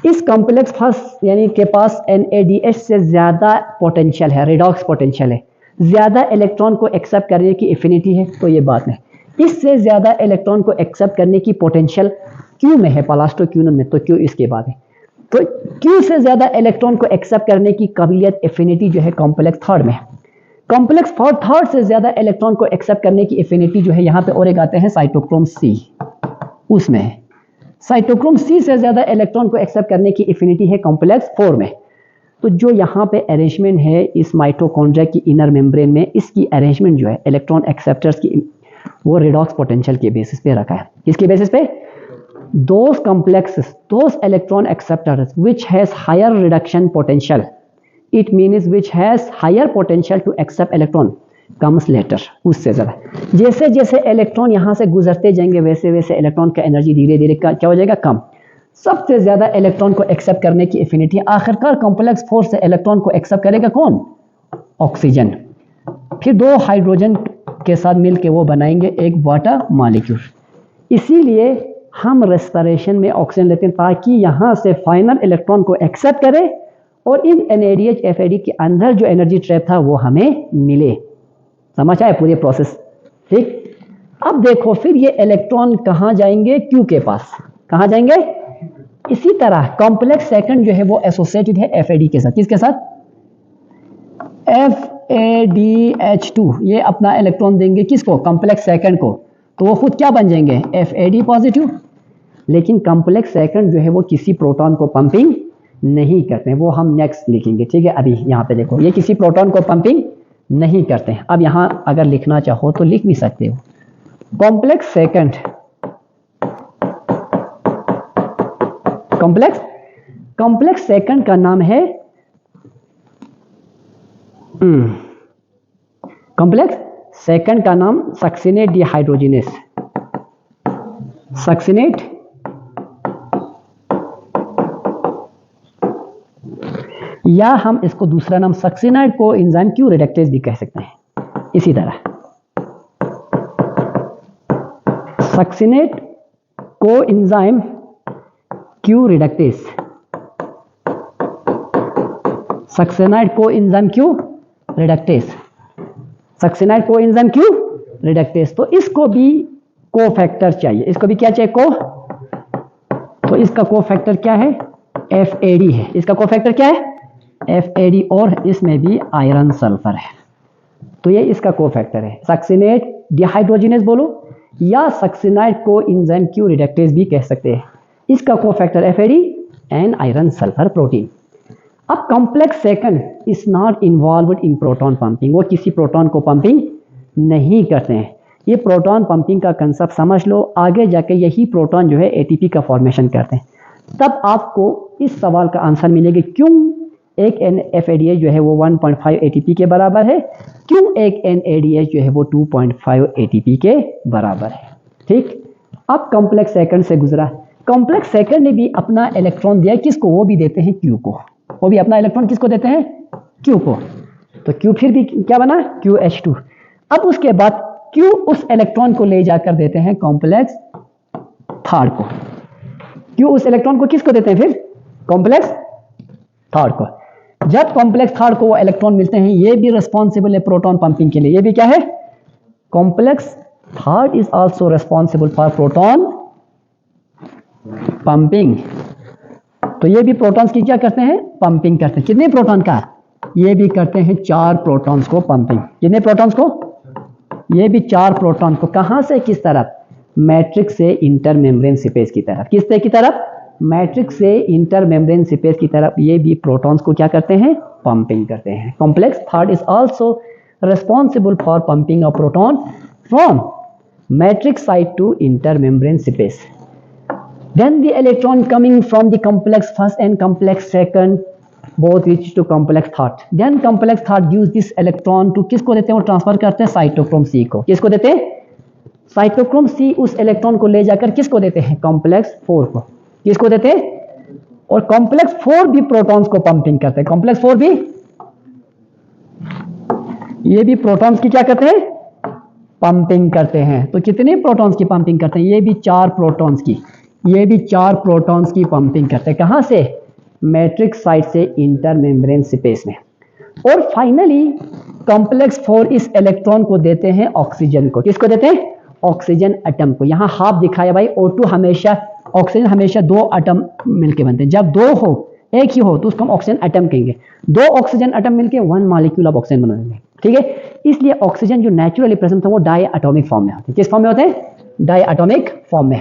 इस कॉम्प्लेक्स फर्स्ट यानी के पास NADH से ज्यादा पोटेंशियल है, रिडॉक्स पोटेंशियल है, ज्यादा इलेक्ट्रॉन को एक्सेप्ट करने की एफिनिटी है। तो ये बात है। इससे ज्यादा इलेक्ट्रॉन को एक्सेप्ट करने की पोटेंशियल क्यू में है, प्लास्टोक्यूनोन में, तो क्यू इसके बाद है। तो क्यू से ज्यादा इलेक्ट्रॉन को एक्सेप्ट करने की काबिलियत एफिनिटी जो है कॉम्प्लेक्स थर्ड में है। कॉम्प्लेक्स थर्ड से ज्यादा इलेक्ट्रॉन को एक्सेप्ट करने की एफिनिटी जो है यहाँ पे और एक आते हैं साइटोक्रोम सी, उसमें है। साइटोक्रोम सी से ज्यादा इलेक्ट्रॉन को एक्सेप्ट करने की एफिनिटी है कॉम्प्लेक्स 4 में। तो जो यहाँ पे अरेंजमेंट है इस माइटोकॉन्ड्रिया की इनर मेम्ब्रेन में, इसकी अरेंजमेंट जो है इलेक्ट्रॉन एक्सेप्टर्स की, वो रिडॉक्स पोटेंशियल के बेसिस पे रखा है। किसके बेसिस पे? Those complexes, those electron acceptors which has higher reduction potential, it means which has higher potential to accept electron comes later, उससे ज़्यादा। जैसे जैसे इलेक्ट्रॉन यहाँ से गुजरते जाएंगे वैसे वैसे इलेक्ट्रॉन का एनर्जी धीरे धीरे क्या हो जाएगा? कम। सबसे ज़्यादा इलेक्ट्रॉन को एक्सेप्ट करने की एफिनिटी आखिरकार कॉम्प्लेक्स 4 से इलेक्ट्रॉन को एक्सेप्ट करेगा कौन? ऑक्सीजन। फिर 2 हाइड्रोजन के साथ मिलकर वो बनाएंगे एक वाटर मॉलिक्यूल। इसीलिए हम रेस्पिरेशन में ऑक्सीजन लेते हैं ताकि यहाँ से फाइनल इलेक्ट्रॉन को एक्सेप्ट करे और इन NADH FAD के अंदर जो एनर्जी ट्रैप था वो हमें मिले। समझ आए पूरे प्रोसेस? ठीक। अब देखो फिर ये इलेक्ट्रॉन कहाँ जाएंगे? क्यू के पास। कहाँ जाएंगे? इसी तरह कॉम्प्लेक्स सेकंड जो है वो एसोसिएटेड है FAD के साथ। किसके साथ? FADH2। ये अपना इलेक्ट्रॉन देंगे किसको? कॉम्प्लेक्स सेकंड को। तो वो खुद क्या बन जाएंगे? FAD positive. लेकिन कॉम्प्लेक्स सेकंड जो है वो किसी प्रोटॉन को पंपिंग नहीं करते हैं, वो हम नेक्स्ट लिखेंगे। ठीक है, अभी यहाँ पे देखो ये किसी प्रोटॉन को पंपिंग नहीं करते हैं। अब यहाँ अगर लिखना चाहो तो लिख भी सकते हो। कॉम्प्लेक्स सेकंड, कॉम्प्लेक्स सेकंड का नाम है कॉम्प्लेक्स सेकंड का नाम सक्सिनेट डिहाइड्रोजिनेस, सक्सिनेट या हम इसको दूसरा नाम सक्सिनेट को एंजाइम क्यू रिडक्टेज भी कह सकते हैं। इसी तरह सक्सिनेट को एंजाइम क्यू रिडक्टेज, सक्सिनेट को एंजाइम क्यू रिडक्टेज, सक्सिनेट को एंजाइम क्यू रिडक्टेज। तो इसको भी कोफैक्टर चाहिए। इसको भी क्या चाहिए? तो इसका कोफैक्टर क्या है? FAD है। इसका कोफैक्टर क्या है? FAD। और इसमें भी आयरन सल्फर है, तो ये इसका कोफैक्टर है। सक्सिनेट डिहाइड्रोजिनेस बोलो या सक्सिनेट को एंजाइम क्यू रिडक्टेज भी कह सकते हैं। इसका cofactor FAD and iron sulphur protein. अब complex second is not involved in proton pumping. वो किसी प्रोटॉन को पंपिंग नहीं करते हैं। ये प्रोटॉन पंपिंग का कंसेप्ट समझ लो, आगे जाके यही प्रोटॉन जो है ATP का फॉर्मेशन करते हैं। तब आपको इस सवाल का आंसर मिलेगा क्यों एक FADH जो है वो 1.5 ATP के बराबर है, क्यों एक NADH जो है वो 2.5 ATP के बराबर है। ठीक। अब कॉम्प्लेक्स सेकंड से गुजरा। कॉम्प्लेक्स सेकंड ने भी अपना इलेक्ट्रॉन दिया किसको? वो भी देते हैं क्यू को। वो भी अपना इलेक्ट्रॉन किसको देते हैं? क्यू को। तो क्यू फिर भी क्या बना? QH2। अब उसके बाद क्यू उस इलेक्ट्रॉन को ले जाकर देते हैं कॉम्प्लेक्स थर्ड को। क्यू उस इलेक्ट्रॉन को किसको देते हैं फिर? कॉम्प्लेक्स थर्ड को। जब कॉम्प्लेक्स थर्ड को वो इलेक्ट्रॉन मिलते हैं, ये भी रिस्पॉन्सिबल है प्रोटॉन पंपिंग के लिए। ये भी क्या है? Complex third is also responsible for proton pumping. तो ये भी प्रोटॉन्स की क्या करते हैं? पंपिंग करते हैं। कितने प्रोटॉन का? ये भी करते हैं 4 प्रोटॉन्स को पंपिंग। कितने प्रोटॉन्स को? ये भी 4 प्रोटॉन को। कहां से किस तरफ? मैट्रिक्स से इंटर मेम्ब्रेन स्पेस की तरफ। किस की तरफ? मैट्रिक्स से इंटर मेम्ब्रेन स्पेस की तरफ। ये भी प्रोटॉन्स को क्या करते हैं? पंपिंग करते हैं। Complex third is also responsible for pumping of proton from matrix side to intermembrane space. Then the electron coming from the complex first and complex second both reach to complex third. Then complex third gives this electron to किसको देते हैं? वो ट्रांसफर करते हैं साइटोक्रोम C को। किसको देते हैं? साइटोक्रोम C उस इलेक्ट्रॉन को ले जाकर किसको देते हैं? कॉम्प्लेक्स 4 को। किसको देते हैं? और कॉम्प्लेक्स 4 भी प्रोटॉन्स को पंपिंग करते हैं। कॉम्प्लेक्स 4 भी, ये भी प्रोटॉन्स की क्या करते हैं? पंपिंग करते हैं। तो कितने प्रोटॉन्स की पंपिंग करते हैं? ये भी 4 प्रोटॉन्स की। ये भी 4 प्रोटॉन्स की पंपिंग करते हैं। कहां से? मैट्रिक्स साइड से इंटर मेम्ब्रेन स्पेस में। और फाइनली कॉम्प्लेक्स 4 इस इलेक्ट्रॉन को देते हैं ऑक्सीजन को। किसको देते हैं? ऑक्सीजन एटम को। यहाँ हाफ दिखाया भाई, O2 हमेशा, ऑक्सीजन हमेशा 2 एटम मिलके बनते हैं। जब 2 हो, एक ही हो, तो उसको हम ऑक्सीजन एटम कहेंगे। 2 ऑक्सीजन एटम मिलके 1 मॉलिक्यूल ऑफ ऑक्सीजन बनाएंगे, ठीक है। इसलिए ऑक्सीजन जो नेचुरली प्रेजेंट है वो डाई एटॉमिक फॉर्म में होते हैं। किस फॉर्म में होते हैं? डाई एटॉमिक फॉर्म में।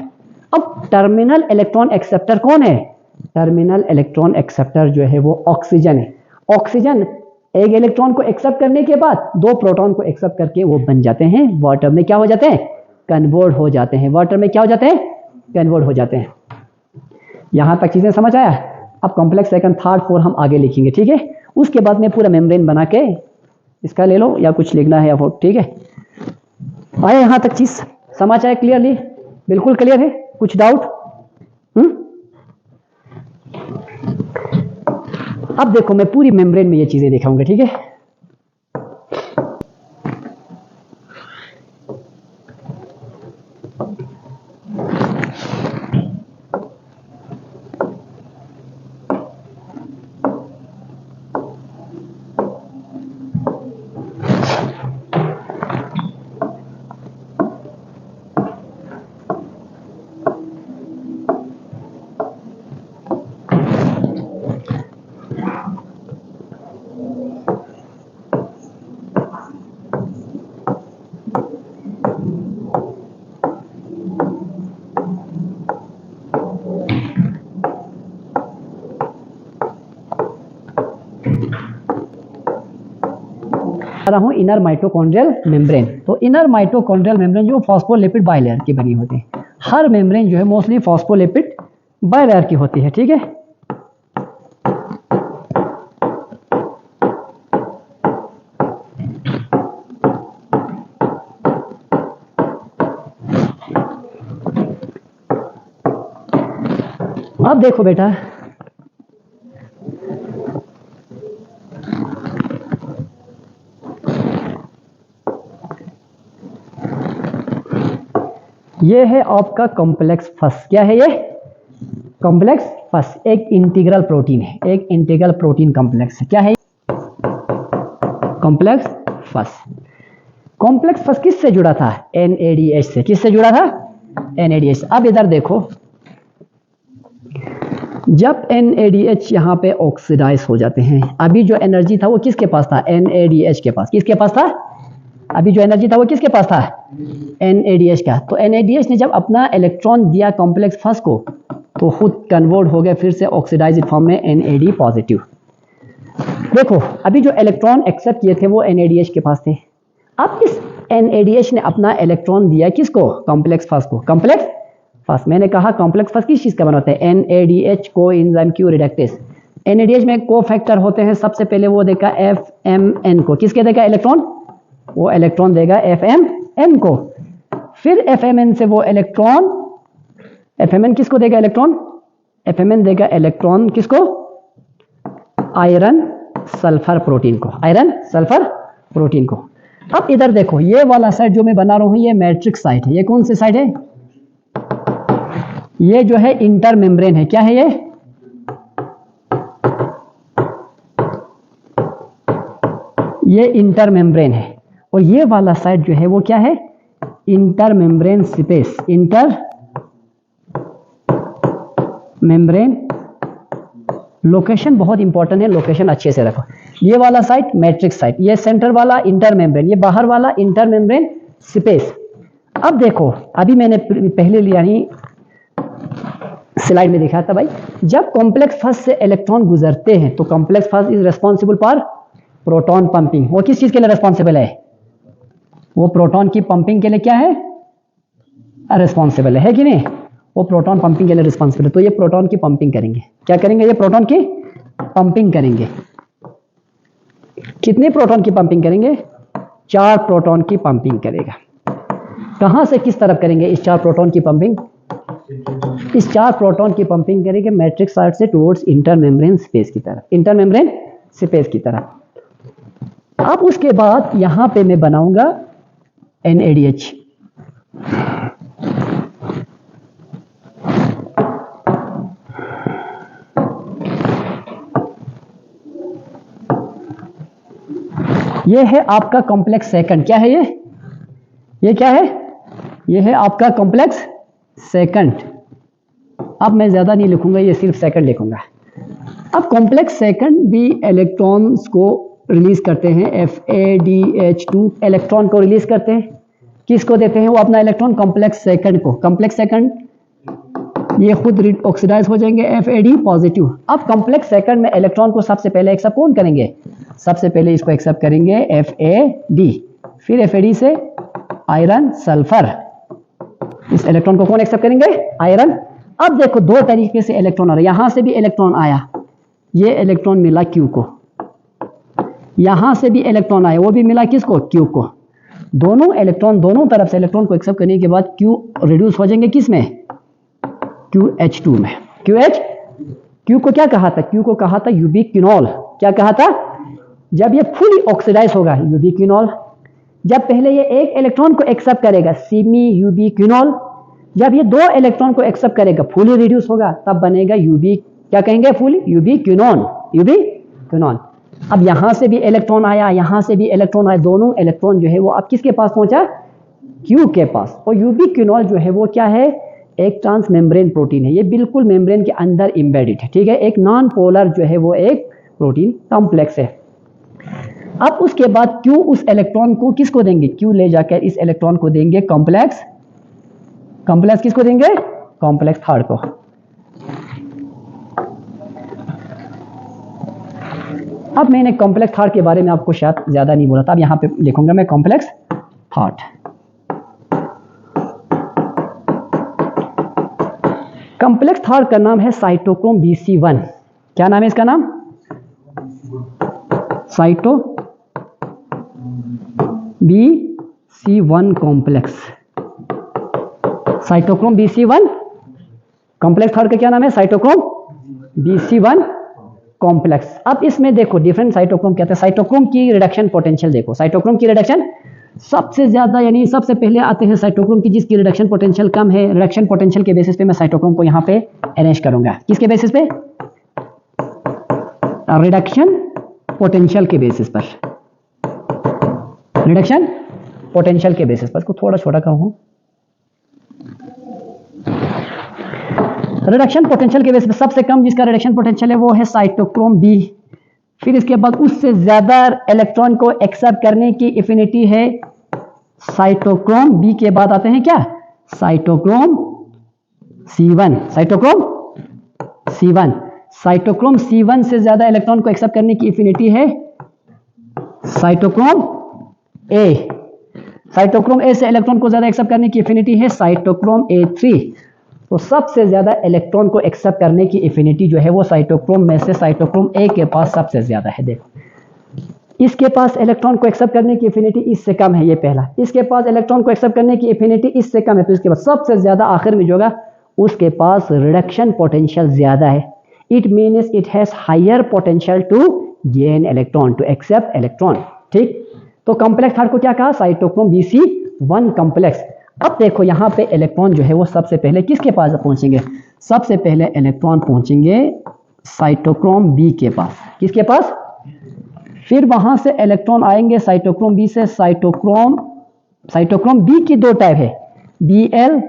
अब टर्मिनल इलेक्ट्रॉन एक्सेप्टर कौन है? टर्मिनल इलेक्ट्रॉन एक्सेप्टर जो है वो ऑक्सीजन है। ऑक्सीजन एक इलेक्ट्रॉन को एक्सेप्ट करने के बाद 2 प्रोटॉन को एक्सेप्ट करके वो बन जाते हैं वाटर में, क्या हो जाते हैं? कन्वर्ट हो जाते हैं। वाटर में क्या हो जाते हैं? कन्वर्ट हो जाते हैं। यहां तक चीजें समझ आया? अब कॉम्प्लेक्स सेकंड थर्ड फोर्थ हम आगे लिखेंगे, ठीक है। उसके बाद में पूरा मेम्ब्रेन बना के इसका ले लो, या कुछ लिखना है या वो, ठीक है। आए यहां तक चीज समझ आए क्लियरली? बिल्कुल क्लियर है? कुछ डाउट? अब देखो मैं पूरी मेम्ब्रेन में ये चीजें दिखाऊंगा, ठीक है। रहा हूं इनर माइटोकॉन्ड्रियल मेम्ब्रेन। तो इनर माइटोकॉन्ड्रियल मेम्ब्रेन जो फॉस्फोलिपिड बाइलेयर की बनी होती है। हर मेम्ब्रेन जो है मोस्टली फॉस्फोलिपिड बाइलेयर की होती है, ठीक है। अब देखो बेटा, ये है आपका कॉम्प्लेक्स फस। क्या है ये? कॉम्प्लेक्स फस एक इंटीग्रल प्रोटीन है, एक इंटीग्रल प्रोटीन कॉम्प्लेक्स है। क्या है? कॉम्प्लेक्स फस। कॉम्प्लेक्स फस किससे जुड़ा था? NADH से। किससे जुड़ा था? NADH। अब इधर देखो, जब NADH यहां पे ऑक्सीडाइज हो जाते हैं, अभी जो एनर्जी था वो किसके पास था? NADH के पास। किसके पास था? अभी जो एनर्जी था वो किसके पास था? NADH का। तो NADH ने जब अपना इलेक्ट्रॉन दिया कॉम्प्लेक्स फस को, तो खुद कन्वर्ट हो गया फिर से ऑक्सीडाइज्ड फॉर्म में NAD पॉजिटिव। देखो अभी जो इलेक्ट्रॉन एक्सेप्ट किए थे वो NADH के पास थे। अब इस NADH ने अपना इलेक्ट्रॉन दिया किसको? कॉम्प्लेक्स फस को। कॉम्प्लेक्स फस, मैंने कहा कॉम्प्लेक्स फस किस चीज का बनाते हैं? NADH को एंजाइम क्यू रिडक्टेस। NADH में को फैक्टर होते हैं। सबसे पहले वो देगा FMN को। किसके देगा इलेक्ट्रॉन? वो इलेक्ट्रॉन देगा FMN को। फिर FMN से वो इलेक्ट्रॉन, FMN किसको देगा इलेक्ट्रॉन? FMN देगा इलेक्ट्रॉन किसको? आयरन सल्फर प्रोटीन को। आयरन सल्फर प्रोटीन को। अब इधर देखो, ये वाला साइड जो मैं बना रहा हूं ये मैट्रिक्स साइड है। ये कौन सी साइड है? ये जो है इंटर मेम्ब्रेन है। क्या है ये? ये इंटर मेम्ब्रेन है। और ये वाला साइड जो है वो क्या है? Inter membrane space. Inter membrane location बहुत इंपॉर्टेंट है, लोकेशन अच्छे से रखो। ये वाला साइड मैट्रिक्स साइड, ये सेंटर वाला इंटर मेम्ब्रेन, ये बाहर वाला इंटर मेम्ब्रेन स्पेस। अब देखो, अभी मैंने पहले लिया नहीं, स्लाइड में दिखाया था भाई, जब कॉम्प्लेक्स फस से इलेक्ट्रॉन गुजरते हैं तो कॉम्प्लेक्स फस is responsible for proton pumping. वो किस चीज के लिए रिस्पॉन्सिबल है? वो प्रोटॉन की पंपिंग के लिए क्या है? रिस्पॉन्सिबल है कि नहीं? वो प्रोटॉन पंपिंग के लिए रिस्पॉन्सिबल है। तो ये प्रोटॉन की पंपिंग करेंगे। क्या करेंगे? ये प्रोटॉन की पंपिंग करेंगे। कितने प्रोटॉन की पंपिंग करेंगे? 4 प्रोटॉन की पंपिंग करेगा। कहां से किस तरफ करेंगे इस 4 प्रोटॉन की पंपिंग? इस 4 प्रोटॉन की पंपिंग करेंगे मैट्रिक्स साइड से टुवर्ड्स इंटर मेम्ब्रेन स्पेस की तरफ। इंटर मेम्ब्रेन स्पेस की तरफ। अब उसके बाद यहां पे मैं बनाऊंगा NADH। ये है आपका कॉम्प्लेक्स सेकंड। क्या है ये? ये क्या है? ये है आपका कॉम्प्लेक्स सेकंड। अब मैं ज़्यादा नहीं लिखूंगा, ये सिर्फ सेकंड लिखूंगा। अब कॉम्प्लेक्स सेकंड भी इलेक्ट्रॉन्स को रिलीज करते हैं, FADH2 इलेक्ट्रॉन को रिलीज करते हैं। किसको देते हैं वो अपना इलेक्ट्रॉन? कॉम्प्लेक्स सेकंड को। कॉम्प्लेक्स सेकंड ये खुद ऑक्सीडाइज हो जाएंगे, FAD पॉजिटिव। अब कॉम्प्लेक्स सेकंड में इलेक्ट्रॉन को सबसे पहले एक्सेप्ट कौन करेंगे? सबसे पहले इसको एक्सेप्ट करेंगे FAD, फिर FAD से आयरन सल्फर। इस इलेक्ट्रॉन को कौन एक्सेप्ट करेंगे? आयरन। अब देखो दो तरीके से इलेक्ट्रॉन आ रहा है, यहां से भी इलेक्ट्रॉन आया, ये इलेक्ट्रॉन मिला Q को, यहां से भी इलेक्ट्रॉन आया, वो भी मिला किसको? Q को। दोनों इलेक्ट्रॉन दोनों तरफ से इलेक्ट्रॉन को एक्सेप्ट करने के बाद Q रिड्यूस हो जाएंगे किस में? QH2 में। Q को क्या कहा था? Q को कहा था यूबिक्विनॉल। क्या कहा था? जब ये फुली ऑक्सीडाइज होगा यूबिक्विनॉल। जब पहले ये एक इलेक्ट्रॉन को एक्सेप्ट करेगा सेमी यूबिक्विनॉल, जब ये दो इलेक्ट्रॉन को एक्सेप्ट करेगा फुली रिड्यूस होगा, तब बनेगा क्या कहेंगे? Full ubiquinone. अब यहां से भी इलेक्ट्रॉन आया, यहां से भी इलेक्ट्रॉन आया, दोनों इलेक्ट्रॉन जो है वो अब किसके पास पहुंचा? Q के पास। और यूबिक्विनॉल जो है वो क्या है? एक ट्रांस मेम्ब्रेन प्रोटीन है, ये बिल्कुल मेम्ब्रेन के अंदर एम्बेडेड है, ठीक है। एक नॉन पोलर जो है वो एक प्रोटीन कॉम्प्लेक्स है। अब उसके बाद Q उस इलेक्ट्रॉन को किसको देंगे? Q ले जाकर इस इलेक्ट्रॉन को देंगे कॉम्प्लेक्स किसको देंगे? कॉम्प्लेक्स थर्ड को। अब मैंने कॉम्प्लेक्स थर्ड के बारे में आपको शायद ज्यादा नहीं बोला था, अब यहां पे लिखूंगा मैं कॉम्प्लेक्स थर्ड। कॉम्प्लेक्स थर्ड का नाम है साइटोक्रोम BC1। क्या नाम है इसका नाम? Cyto BC1 complex. Cytochrome BC1 complex third का क्या नाम है? Cytochrome BC1 complex. अब इसमें देखो डिफरेंट साइटोक्रोम कहते हैं। साइटोक्रोम की रिडक्शन पोटेंशियल देखो, साइटोक्रोम की रिडक्शन सबसे ज्यादा, यानी सबसे पहले आते हैं साइटोक्रोम की जिसकी रिडक्शन पोटेंशियल कम है। रिडक्शन पोटेंशियल के बेसिस पे मैं साइटोक्रोम को यहां पे अरेंज करूंगा। किसके बेसिस पे? रिडक्शन पोटेंशियल के बेसिस पर। रिडक्शन पोटेंशियल के बेसिस पर। इसको थोड़ा छोटा करूं। रिडक्शन पोटेंशियल के बेसिस पर सबसे कम जिसका रिडक्शन पोटेंशियल है वो है साइटोक्रोम B। फिर इसके बाद उससे ज्यादा इलेक्ट्रॉन को एक्सेप्ट करने की एफिनिटी है साइटोक्रोम B के बाद आते हैं क्या? Cytochrome C1। Cytochrome C1। Cytochrome C1 से ज्यादा इलेक्ट्रॉन को एक्सेप्ट करने की एफिनिटी है साइटोक्रोम A। साइटोक्रोम A से इलेक्ट्रॉन को ज्यादा एक्सेप्ट करने की एफिनिटी है साइटोक्रोम A3। तो सबसे ज्यादा इलेक्ट्रॉन को एक्सेप्ट करने की एफिनिटी जो है वो साइटोक्रोम में से साइटोक्रोम A के पास सबसे ज्यादा है। देखो इसके पास इलेक्ट्रॉन को एक्सेप्ट करने की एफिनिटी इससे कम है, ये पहला। इसके पास इलेक्ट्रॉन को एक्सेप्ट करने की एफिनिटी इससे कम है, तो इसके पास सबसे ज्यादा आखिर में जो होगा उसके पास रिडक्शन पोटेंशियल ज्यादा है। It means it has higher potential to gain electron, to accept electron, ठीक। तो कॉम्प्लेक्स थर्ड को क्या कहा? Cytochrome BC1 complex. अब देखो यहां पे इलेक्ट्रॉन जो है वो सबसे पहले किसके पास पहुंचेंगे? सबसे पहले इलेक्ट्रॉन पहुंचेंगे साइटोक्रोम B के पास। किसके पास? फिर वहां से इलेक्ट्रॉन आएंगे साइटोक्रोम B से साइटोक्रोम B की दो टाइप है, Bl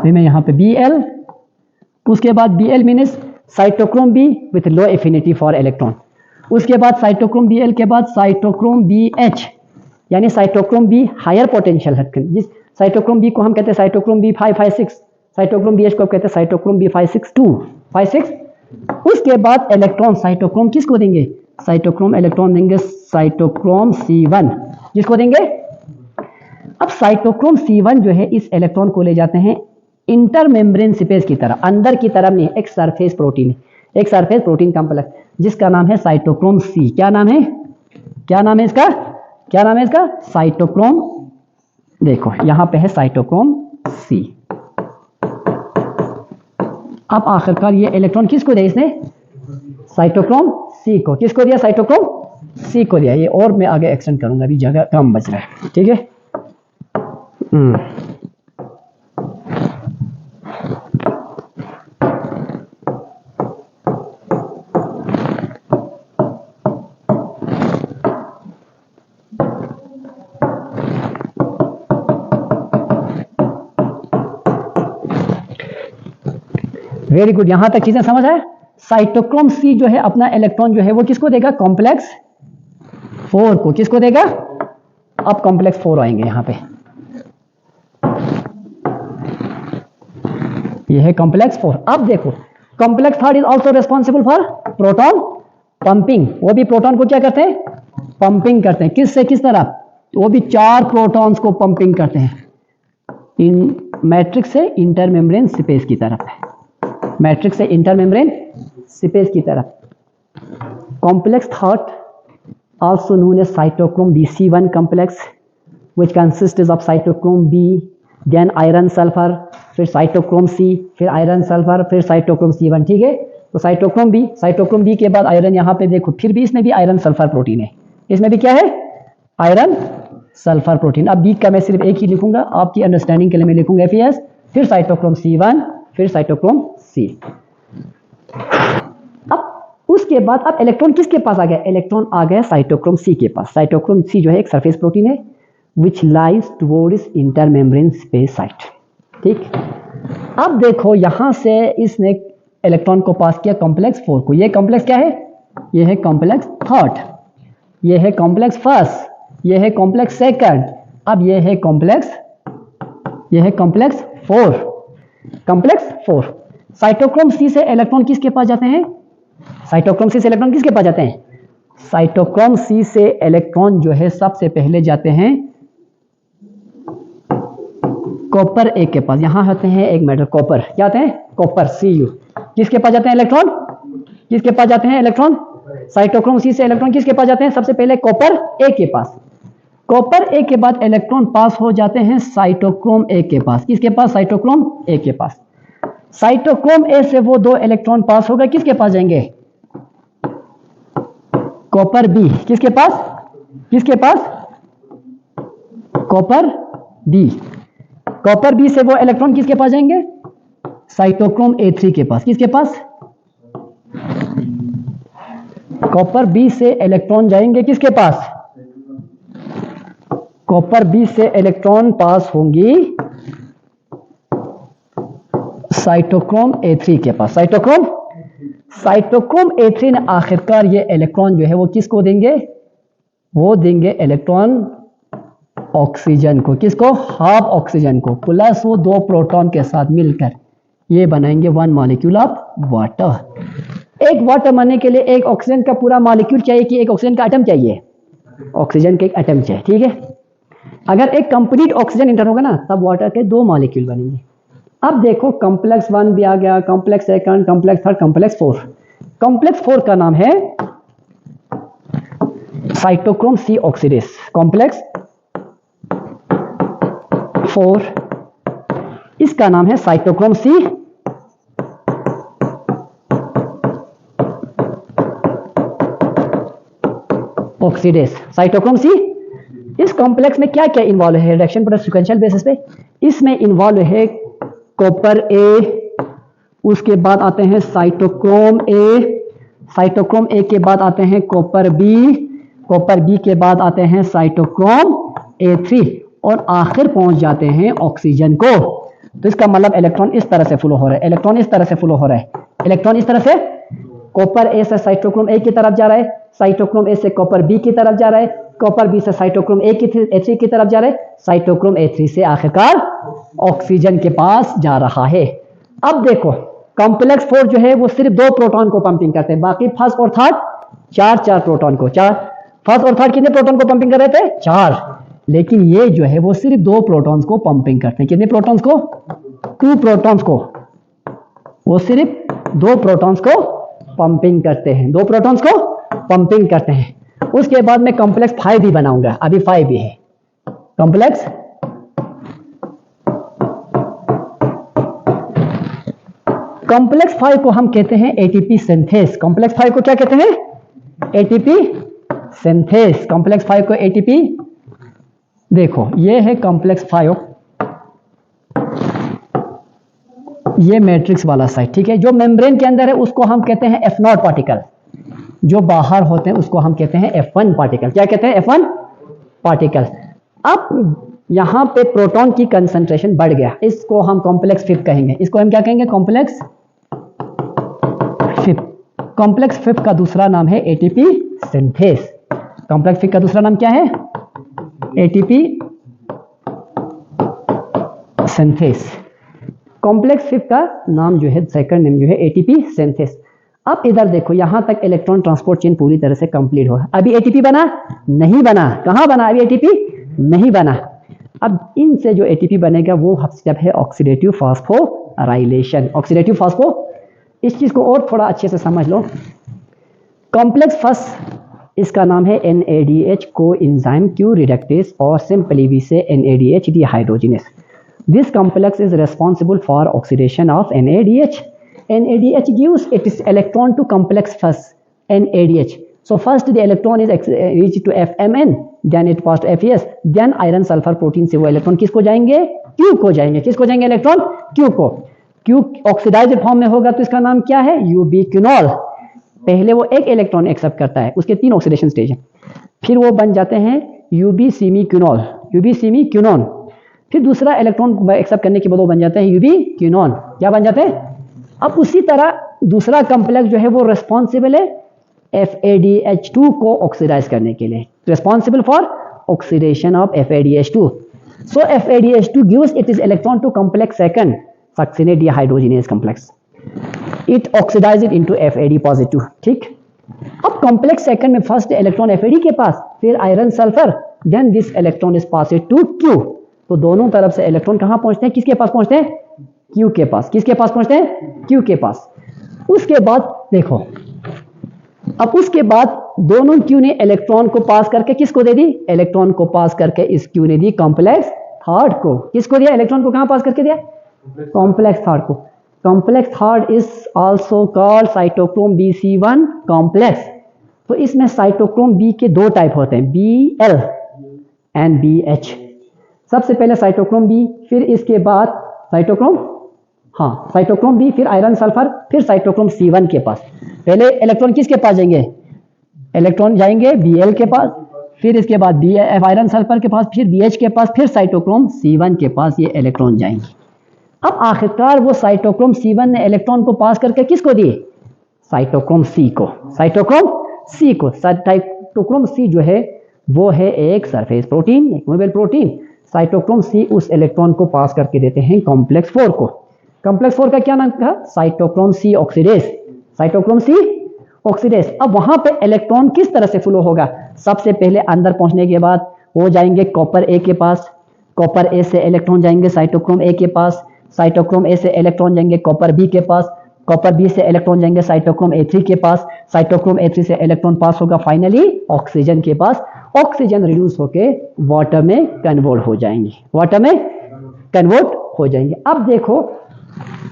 मैं यहां पे Bl। उसके बाद Bl means cytochrome B with low affinity for electron. उसके बाद साइटोक्रोम Bl के बाद साइटोक्रोम BH, यानी साइटोक्रोम B हायर पोटेंशियल है। जिस साइटोक्रोम B को हम कहते हैं साइटोक्रोम B556, साइटोक्रोम BH को कहते हैं साइटोक्रोम B562। उसके बाद इलेक्ट्रॉन साइटोक्रोम किसको देंगे? साइटोक्रोम इलेक्ट्रॉन देंगे साइटोक्रोम C1। किसको देंगे? अब साइटोक्रोम C1 जो है इस इलेक्ट्रॉन को ले जाते हैं इंटर मेम्ब्रेन स्पेस की तरफ, अंदर की तरफ नहीं, एक सरफेस प्रोटीन, एक सरफेस प्रोटीन कॉम्प्लेक्स जिसका नाम है साइटोक्रोम C। क्या नाम है? क्या नाम है इसका? क्या नाम है इसका? साइटोक्रोम। देखो यहां पे है साइटोक्रोम C। अब आखिरकार ये इलेक्ट्रॉन किसको दिया इसने? साइटोक्रोम C को। किसको दिया? साइटोक्रोम C को दिया। ये और मैं आगे एक्सटेंड करूंगा, अभी जगह कम बच रहा है, ठीक है। वेरी गुड, यहां तक चीजें समझ आए। साइटोक्रोम सी जो है अपना इलेक्ट्रॉन जो है वो किसको देगा, कॉम्प्लेक्स 4 को। किसको देगा, अब कॉम्प्लेक्स 4 आएंगे यहां पे, ये है कॉम्प्लेक्स 4। अब देखो complex 3 is also responsible for proton pumping, वो भी प्रोटॉन को क्या करते हैं, पंपिंग करते हैं। किस से किस तरफ, तो वो भी 4 प्रोटॉन्स को पंपिंग करते हैं इन मैट्रिक्स से इंटरमेम्ब्रेन स्पेस की तरफ, मैट्रिक्स से इंटरमेम्ब्रेन स्पेस की तरफ। Complex 3 also known as cytochrome bc1 complex which consists of cytochrome b, then iron sulfur, फिर साइटोक्रोम सी, फिर आयरन सल्फर, फिर साइटोक्रोम C1। ठीक है, तो साइटोक्रोम बी के बाद आयरन, यहाँ पे देखो फिर भी इसमें भी आयरन सल्फर प्रोटीन है, इसमें भी क्या है, आयरन सल्फर प्रोटीन। अब बी का मैं सिर्फ एक ही लिखूंगा आपकी अंडरस्टैंडिंग के लिए, मैं लिखूंगा FeS, फिर साइटोक्रोम C1, फिर साइटोक्रोम C। अब उसके बाद अब इलेक्ट्रॉन किसके पास आ गया, इलेक्ट्रॉन आ गया साइटोक्रोम C के पास। साइटोक्रोम C जो है एक सरफेस प्रोटीन है which lies towards intermembrane space site. ठीक, अब देखो यहां से इसने इलेक्ट्रॉन को पास किया कॉम्प्लेक्स 4 को। ये कॉम्प्लेक्स क्या है, ये है कॉम्प्लेक्स 3, ये है कॉम्प्लेक्स 1, ये है कॉम्प्लेक्स 2, अब ये है कॉम्प्लेक्स 4, कॉम्प्लेक्स 4। साइटोक्रोम C से इलेक्ट्रॉन किसके पास जाते हैं, साइटोक्रोम C से इलेक्ट्रॉन किसके पास जाते हैं, साइटोक्रोम C से इलेक्ट्रॉन जो है सबसे पहले जाते हैं कॉपर A के पास। यहां होते हैं एक मेटल कॉपर, क्या आते हैं, कॉपर Cu। किसके पास जाते हैं इलेक्ट्रॉन, किसके पास जाते हैं इलेक्ट्रॉन, साइटोक्रोम C से इलेक्ट्रॉन किसके पास जाते हैं, सबसे पहले कॉपर A के पास। कॉपर A के बाद इलेक्ट्रॉन पास हो जाते हैं साइटोक्रोम A के पास। किसके पास, साइटोक्रोम A के पास। साइटोक्रोम A से वो 2 इलेक्ट्रॉन पास होगा, किसके पास जाएंगे, कॉपर B। किसके पास, किसके पास, कॉपर B। कॉपर B से वो इलेक्ट्रॉन किसके पास जाएंगे, साइटोक्रोम A3 के पास। किसके पास, कॉपर B से इलेक्ट्रॉन जाएंगे किसके पास, कॉपर B से इलेक्ट्रॉन पास होंगी साइटोक्रोम A3 के पास। साइटोक्रोम A3 ने आखिरकार ये इलेक्ट्रॉन जो है वो किसको देंगे, वो देंगे इलेक्ट्रॉन ऑक्सीजन को। किसको, हाफ ऑक्सीजन को, प्लस वो 2 प्रोटॉन के साथ मिलकर ये बनाएंगे 1 मॉलिक्यूल ऑफ वाटर। एक वाटर बनने के लिए एक ऑक्सीजन का पूरा मॉलिक्यूल चाहिए कि एक ऑक्सीजन का एटम चाहिए, ऑक्सीजन के एक एटम चाहिए। ठीक है, अगर एक कंप्लीट ऑक्सीजन इंटर होगा ना तब वाटर के 2 मॉलिक्यूल बनेंगे। अब देखो कॉम्प्लेक्स 1 भी आ गया, कॉम्प्लेक्स 2, कॉम्प्लेक्स 3, कॉम्प्लेक्स 4। कॉम्प्लेक्स 4 का नाम है साइटोक्रोम C ऑक्सीडेस। कॉम्प्लेक्स 4 इसका नाम है cytochrome C oxidase. Cytochrome C, इस कॉम्प्लेक्स में क्या क्या इन्वॉल्व है, रिडक्शन प्रोडक्ट सीक्वेंशियल बेसिस पे। इसमें इन्वॉल्व है कॉपर A, उसके बाद आते हैं साइटोक्रोम A, साइटोक्रोम A के बाद आते हैं कॉपर B, कॉपर B के बाद आते हैं साइटोक्रोम A3 और आखिर पहुंच जाते हैं ऑक्सीजन को। तो इसका मतलब इलेक्ट्रॉन इस तरह से फ्लो हो रहा है, इलेक्ट्रॉन इस तरह से फ्लो हो रहा है, इलेक्ट्रॉन इस तरह से कॉपर A से साइटोक्रोम A की तरफ जा रहा है, साइटोक्रोम A से कॉपर B की तरफ जा रहा है, कॉपर B से साइटोक्रोम A3 की तरफ जा रहा है, साइटोक्रोम A3 से आखिरकार ऑक्सीजन के पास जा रहा है। अब देखो कॉम्प्लेक्स 4 जो है वो सिर्फ 2 प्रोटॉन को पंपिंग करते हैं, बाकी फर्स्ट और थर्ड 4 प्रोटॉन को, फर्स्ट और थर्ड कितने प्रोटॉन को पंपिंग कर रहे थे, 4। लेकिन ये जो है वो सिर्फ 2 प्रोटॉन्स को पंपिंग करते हैं। कितने प्रोटॉन्स को, 2 प्रोटॉन्स को, वो सिर्फ 2 प्रोटॉन्स को पंपिंग करते हैं, 2 प्रोटॉन्स को पंपिंग करते हैं। उसके बाद मैं कॉम्प्लेक्स 5 भी बनाऊंगा, अभी 5 भी है। कॉम्प्लेक्स कॉम्प्लेक्स 5 को हम कहते हैं एटीपी सिंथेस। कॉम्प्लेक्स 5 को क्या कहते हैं, एटीपी सिंथेस। कॉम्प्लेक्स 5 को एटीपी, देखो ये है कॉम्प्लेक्स 5, ये मैट्रिक्स वाला साइड। ठीक है, जो मेम्ब्रेन के अंदर है उसको हम कहते हैं F0 पार्टिकल, जो बाहर होते हैं उसको हम कहते हैं F1 पार्टिकल। क्या कहते हैं, F1 पार्टिकल। अब यहां पे प्रोटॉन की कंसंट्रेशन बढ़ गया, इसको हम कॉम्प्लेक्स 5 कहेंगे। इसको हम क्या कहेंगे, कॉम्प्लेक्स कॉम्प्लेक्स 5 का दूसरा नाम है एटीपी सिंथेस। कॉम्प्लेक्स 5 का दूसरा नाम क्या है? ATP synthase. कॉम्प्लेक्स 5 का नाम जो है, सेकंड नेम जो है एटीपी सिंथेस। अब इधर देखो, यहां तक इलेक्ट्रॉन ट्रांसपोर्ट चेन पूरी तरह से कंप्लीट हुआ। अभी एटीपी बना नहीं बना? कहां बना? अभी एटीपी नहीं बना। अब इनसे जो एटीपी बनेगा वो स्टेप है ऑक्सीडेटिव फॉस्फोराइलेशन। ऑक्सीडेटिव फॉस्फो, इस चीज को और थोड़ा अच्छे से समझ लो। कॉम्प्लेक्स फर्स्ट, इसका नाम है NADH कोएंजाइम Q रिडक्टेज, और सिंपली वी से NADH dehydrogenase. This complex is responsible for oxidation of NADH. NADH gives its electron to complex first NADH. So first the electron is reached to FMN, then it passed to FES, then iron sulfur protein से वो इलेक्ट्रॉन किसको जाएंगे? Q को जाएंगे। किसको जाएंगे इलेक्ट्रॉन? Q को। Q ऑक्सीडाइज्ड फॉर्म में होगा तो इसका नाम क्या है? यूबिक्विनॉल। पहले वो एक इलेक्ट्रॉन एक्सेप्ट करता है, उसके 3 ऑक्सीडेशन स्टेज हैं, फिर वो बन जाते हैं यूबीसिमिक्विनॉल, यूबीसिमिक्विनॉन। फिर दूसरा इलेक्ट्रॉन एक्सेप्ट करने के बाद वो बन जाते हैं यूबिक्विनॉन। क्या बन जाते हैं? अब उसी तरह दूसरा कॉम्प्लेक्स जो है वो रिस्पॉन्सिबल है FADH2 को ऑक्सीडाइज करने के लिए, responsible for oxidation of FADH2. So FADH2 gives its electron to complex second succinate dehydrogenase complex. It oxidizes into FAD positive. ठीक। अब कॉम्प्लेक्स सेकंड में फर्स्ट इलेक्ट्रॉन FAD के पास, फिर iron sulphur, then this electron is pass to Q। तो दोनों तरफ से इलेक्ट्रॉन कहां पहुंचते हैं? किसके पास पहुंचते हैं? Q के पास। किसके पास पहुंचते हैं? Q के पास। उसके बाद देखो, अब उसके बाद दोनों Q ने इलेक्ट्रॉन को पास करके किसको दे दी? इलेक्ट्रॉन को पास करके इस Q ने दी कॉम्प्लेक्स थर्ड को। किसको दिया? इलेक्ट्रॉन को कहां पास करके दिया? कॉम्प्लेक्स थर्ड को। Complex third is also called cytochrome BC1 complex. तो इसमें साइटोक्रोम B के 2 टाइप होते हैं, BL एंड BH। सबसे पहले साइटोक्रोम B, फिर इसके बाद साइटोक्रोम साइटोक्रोम B, फिर आयरन सल्फर, फिर साइटोक्रोम C1 के पास। पहले इलेक्ट्रॉन किसके पास जाएंगे? इलेक्ट्रॉन जाएंगे BL के पास, फिर इसके बाद BF आयरन सल्फर के पास, फिर BH के पास, फिर साइटोक्रोम C1 के पास ये इलेक्ट्रॉन जाएंगे। अब आखिरकार वो साइटोक्रोम C1 ने इलेक्ट्रॉन को पास करके किसको दिए? साइटोक्रोम C को। साइटोक्रोम C को। साइटोक्रोम C जो है वो है एक सरफेस प्रोटीन, एक मोबाइल प्रोटीन। साइटोक्रोम C उस इलेक्ट्रॉन को पास करके देते हैं कॉम्प्लेक्स 4 को। कॉम्प्लेक्स 4 का क्या नाम था? Cytochrome C oxidase. Cytochrome C oxidase. अब वहां पे इलेक्ट्रॉन किस तरह से फ्लो होगा? सबसे पहले अंदर पहुंचने के बाद वो जाएंगे कॉपर A के पास, कॉपर A से इलेक्ट्रॉन जाएंगे साइटोक्रोम A के पास, साइटोक्रोम A से इलेक्ट्रॉन जाएंगे कॉपर B के पास, कॉपर B से इलेक्ट्रॉन जाएंगे साइटोक्रोम A3 के पास, साइटोक्रोम A3 से इलेक्ट्रॉन पास होगा फाइनली ऑक्सीजन के पास। ऑक्सीजन रिड्यूस होके वाटर में कन्वर्ट हो जाएंगे, वाटर में कन्वर्ट हो जाएंगे। अब देखो,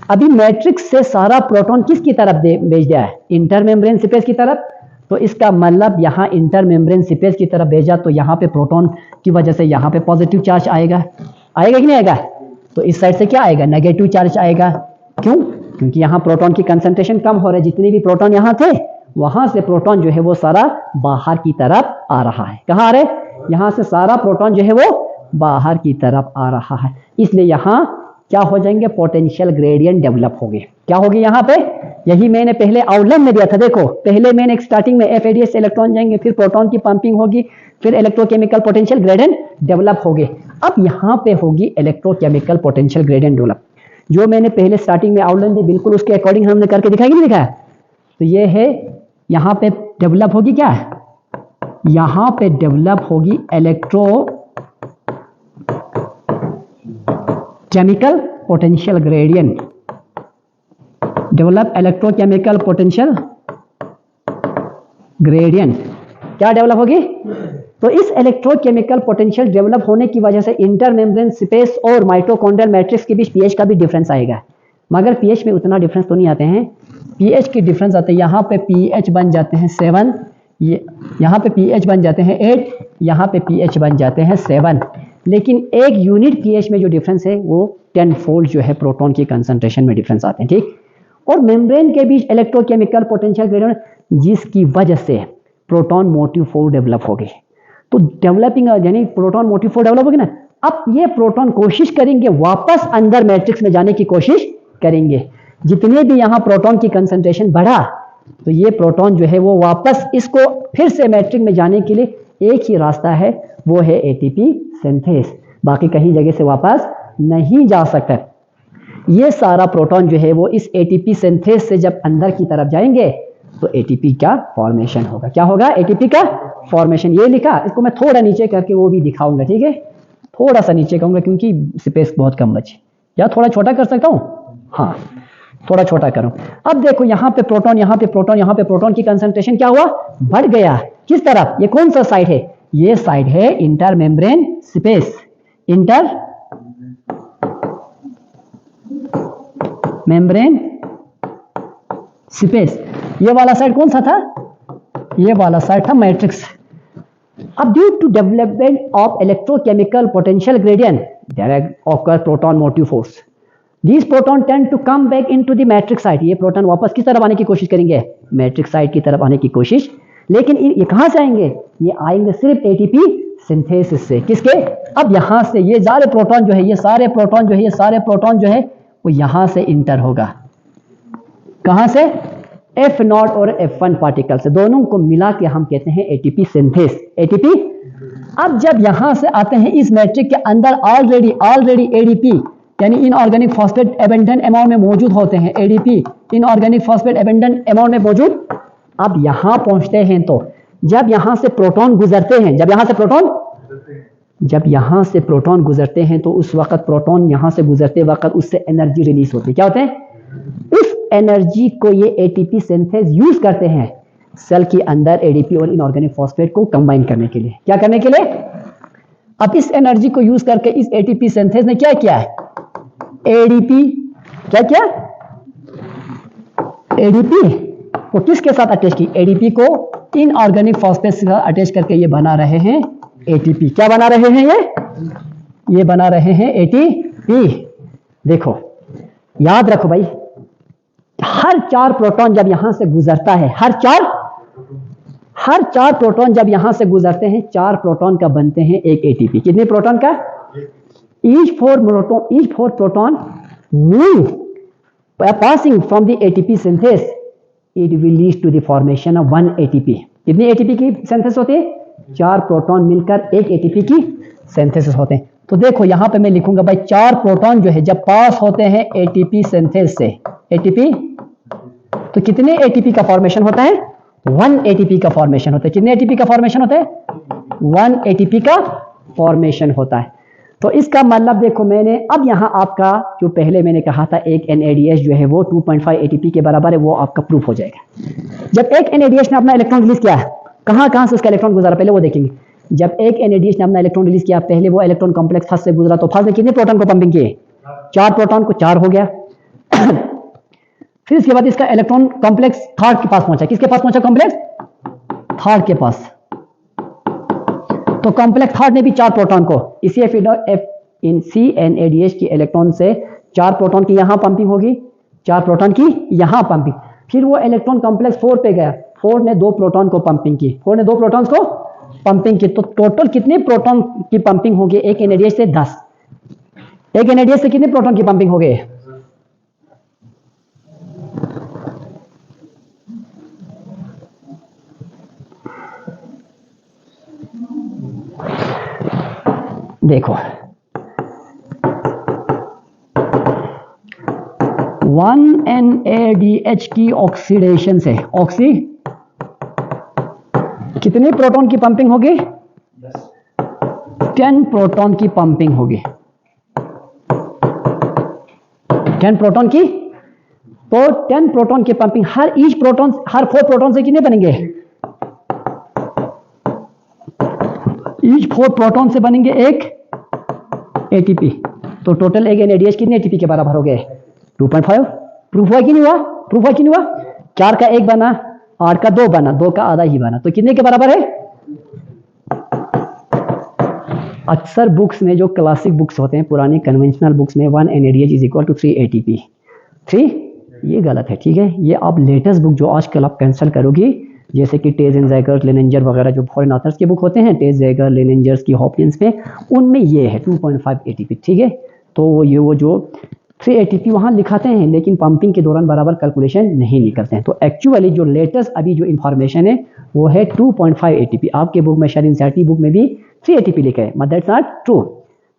अभी मैट्रिक्स से सारा प्रोटॉन किसकी तरफ भेज दिया है? इंटरमेम्ब्रेन स्पेस की तरफ। तो इसका मतलब यहाँ इंटरमेम्ब्रेन स्पेस की तरफ भेजा, तो यहाँ पे प्रोटॉन की वजह से यहाँ पे पॉजिटिव चार्ज आएगा। आएगा कि नहीं आएगा? तो इस साइड से क्या आएगा? नेगेटिव चार्ज आएगा। क्यों? क्योंकि यहाँ प्रोटॉन की कंसंट्रेशन कम हो रहा है। जितने भी प्रोटॉन यहाँ थे, वहां से प्रोटॉन जो है वो सारा बाहर की तरफ आ रहा है। कहाँ आ रहा है? यहाँ से सारा प्रोटॉन जो है वो बाहर की तरफ आ रहा है। इसलिए यहाँ क्या हो जाएंगे? पोटेंशियल ग्रेडियंट डेवलप हो गए। क्या हो गए यहाँ पे? यही मैंने पहले आउटलाइन में दिया था। देखो, पहले मैंने स्टार्टिंग में FADH से इलेक्ट्रॉन जाएंगे, फिर प्रोटॉन की पंपिंग होगी, फिर इलेक्ट्रोकेमिकल पोटेंशियल ग्रेडियंट डेवलप हो गए। अब यहाँ पे होगी इलेक्ट्रोकेमिकल पोटेंशियल ग्रेडियंट डेवलप, जो मैंने पहले स्टार्टिंग में आउटलाइन दी, बिल्कुल उसके अकॉर्डिंग हमने करके दिखाया कि नहीं दिखाया? तो ये है, यहाँ पे डेवलप होगी क्या? यहाँ पे डेवलप होगी electrochemical potential gradient. Develop electrochemical potential gradient. क्या डेवलप होगी? तो इस इलेक्ट्रोकेमिकल पोटेंशियल डेवलप होने की वजह से इंटरमेम्ब्रेन स्पेस और माइटोकॉन्ड्रियल मैट्रिक्स के बीच pH का भी डिफरेंस आएगा। मगर pH में उतना डिफरेंस तो नहीं आते हैं। pH के डिफरेंस आते हैं, यहाँ पे pH बन जाते हैं 7, यहाँ पे pH बन जाते हैं 8, यहाँ पे pH बन जाते हैं 7। लेकिन एक यूनिट pH में जो डिफरेंस है वो 10 फोल्ड जो है प्रोटॉन की कंसंट्रेशन में डिफरेंस आते हैं। ठीक। और मेम्ब्रेन के बीच इलेक्ट्रोकेमिकल पोटेंशियल ग्रेडियंट, जिसकी वजह से प्रोटॉन मोटिव 4 डेवलप हो गए। तो डेवलपिंग यानी प्रोटॉन मोटिव 4 डेवलप होगी ना। अब ये प्रोटॉन कोशिश करेंगे वापस अंदर मैट्रिक्स में जाने की कोशिश करेंगे। जितने भी यहाँ प्रोटॉन की कंसंट्रेशन बढ़ा, तो ये प्रोटॉन जो है वो वापस इसको फिर से मैट्रिक्स में जाने के लिए एक ही रास्ता है, वो है एटीपी सिंथेस, बाकी कहीं जगह से वापस नहीं जा सकता। ये सारा प्रोटॉन जो है वो इस एटीपी सिंथेस से जब अंदर की तरफ जाएंगे तो एटीपी का फॉर्मेशन होगा। क्या होगा? एटीपी का फॉर्मेशन। ये लिखा, इसको मैं थोड़ा नीचे करके वो भी दिखाऊंगा, ठीक है? थोड़ा सा नीचे करूंगा क्योंकि स्पेस बहुत कम बची। या थोड़ा छोटा कर सकता हूं? हाँ, थोड़ा छोटा करूं। अब देखो यहाँ पे प्रोटॉन, यहाँ पे प्रोटॉन, यहाँ पे प्रोटॉन की कंसंट्रेशन क्या हुआ? बढ़ गया। किस तरफ? ये कौन सा साइड है? ये साइड है inter membrane space, inter membrane space. ये वाला साइड कौन सा था? ये वाला साइड था मैट्रिक्स। अब due to development of electrochemical potential gradient there occur proton motive force, These proton tend to come back into the matrix site। ये प्रोटॉन वापस किस तरफ आने की कोशिश करेंगे? मैट्रिक्स साइट की तरफ आने की कोशिश। लेकिन ये कहां से आएंगे? ये आएंगे सिर्फ एटीपी सिंथेसिस से। किसके? अब यहां से ये सारे प्रोटॉन जो है, ये सारे प्रोटॉन जो है, ये सारे प्रोटॉन जो है वो यहां से इंटर होगा। कहां से? F0 और F1 पार्टिकल से, दोनों को मिला के हम कहते हैं एटीपी सिंथेस। एटीपी। अब जब यहां से आते हैं इस मैट्रिक्स के अंदर ऑलरेडी एडीपी यानी इनऑर्गेनिक फॉस्फेट एबंडेंट अमाउंट में मौजूद होते हैं। ADP inorganic phosphate abundant amount में मौजूद। अब यहां पहुंचते हैं तो जब यहां से प्रोटॉन गुजरते हैं, जब यहां से प्रोटॉन गुजरते हैं तो उस वक्त प्रोटॉन यहां से गुजरते वक्त उससे एनर्जी रिलीज होती है। क्या होते हैं? उस एनर्जी को ये एटीपी सिंथेस यूज करते हैं सेल के अंदर एडीपी और इनऑर्गेनिक फॉस्फेट को कंबाइन करने के लिए। क्या करने के लिए? अब इस एनर्जी को यूज करके इस एटीपी सिंथेस ने क्या किया है? एडीपी क्या? एडीपी को किसके साथ अटैच की? एडीपी को इनऑर्गेनिक फॉस्फेट के साथ अटैच करके ये बना रहे हैं एटीपी। क्या बना रहे हैं? ये बना रहे हैं एटीपी। देखो, याद रखो भाई, हर 4 प्रोटॉन जब यहां से गुजरता है, हर चार प्रोटॉन जब यहां से गुजरते हैं, 4 प्रोटॉन का बनते हैं एक एटीपी। कितने प्रोटॉन का? each four proton move passing from the ATP synthase, it will lead to the formation of 1 ATP। कितनी एटीपी की सिंथेसिस होती है? 4 प्रोटॉन मिलकर एक एटीपी की सिंथेसिस होते हैं। तो देखो यहां पे मैं लिखूंगा भाई, 4 प्रोटॉन जो है जब पास होते हैं एटीपी सिंथेसिस से, एटीपी, तो कितने एटीपी का फॉर्मेशन होता है? 1 एटीपी का फॉर्मेशन होता है। कितने एटीपी का फॉर्मेशन होता है? 1 एटीपी का फॉर्मेशन होता है। तो इसका मतलब देखो, मैंने अब यहां आपका जो पहले मैंने कहा था एक NADH जो है वो 2.5 ATP के बराबर है, वो आपका प्रूफ हो जाएगा। जब एक NADH ने अपना इलेक्ट्रॉन रिलीज किया, कहां से उसका इलेक्ट्रॉन गुजरा पहले वो देखेंगे। जब एक NADH ने अपना इलेक्ट्रॉन रिलीज किया, पहले वो इलेक्ट्रॉन कॉम्प्लेक्स फर्स्ट से गुजरा, तो फर्स्ट में कितने प्रोटॉन को पंपिंग किए? 4 प्रोटॉन को, 4 हो गया। फिर इसके बाद इसका इलेक्ट्रॉन कॉम्प्लेक्स थर्ड के पास पहुंचा। किसके पास पहुंचा? कॉम्प्लेक्स थर्ड के पास। तो कॉम्प्लेक्स थर्ड ने भी 4 प्रोटॉन को, इसी CNADH की इलेक्ट्रॉन से 4 प्रोटॉन की यहां पंपिंग होगी, 4 प्रोटॉन की यहां पंपिंग। फिर वो इलेक्ट्रॉन कॉम्प्लेक्स 4 पे गया, 4 ने 2 प्रोटॉन को पंपिंग की, 4 ने 2 प्रोटॉन्स को पंपिंग की। तो टोटल कितने प्रोटॉन की पंपिंग होगी एक NADH से? 10। एक NADH से कितने प्रोटॉन की पंपिंग हो गई? देखो 1 NADH की ऑक्सीडेशन से कितने प्रोटॉन की पंपिंग होगी? 10 प्रोटॉन की पंपिंग होगी। 10 प्रोटॉन की, तो 10 प्रोटॉन की पंपिंग। हर 4 प्रोटॉन से कितने बनेंगे? ईच 4 प्रोटॉन से बनेंगे एक एटीपी। तो टोटल एक NADH कितने एटीपी के बराबर हो गए? 2.5। प्रूफ हुआ कि नहीं हुआ? 4 का 1 बना, 8 का 2 बना, 2 का आधा ही बना, तो कितने के बराबर है? अक्सर बुक्स में जो क्लासिक बुक्स होते हैं, पुराने कन्वेंशनल बुक्स में 1 NADH is equal to 3 ATP। 3 ये गलत है, ठीक है? ये आप लेटेस्ट बुक जो आजकल आप कैंसिल करोगी, जैसे कि टेज एंड जैगर, लेनेंजर वगैरह जो फॉरेन ऑथर्स के बुक होते हैं, टेज, जैगर, लेनेंजर्स की, हॉपकिंस में, उनमें ये है 2.5 ATP, ठीक है? तो वो जो 3 ATP वहाँ लिखाते हैं, लेकिन पंपिंग के दौरान बराबर कैलकुलेशन नहीं निकलते हैं। तो एक्चुअली जो लेटेस्ट अभी जो इन्फॉर्मेशन है वो है 2.5 ATP। आपके बुक में शायद एनसीईआरटी बुक में भी 3 ATP लिखा है, बट दैट्स नॉट ट्रू।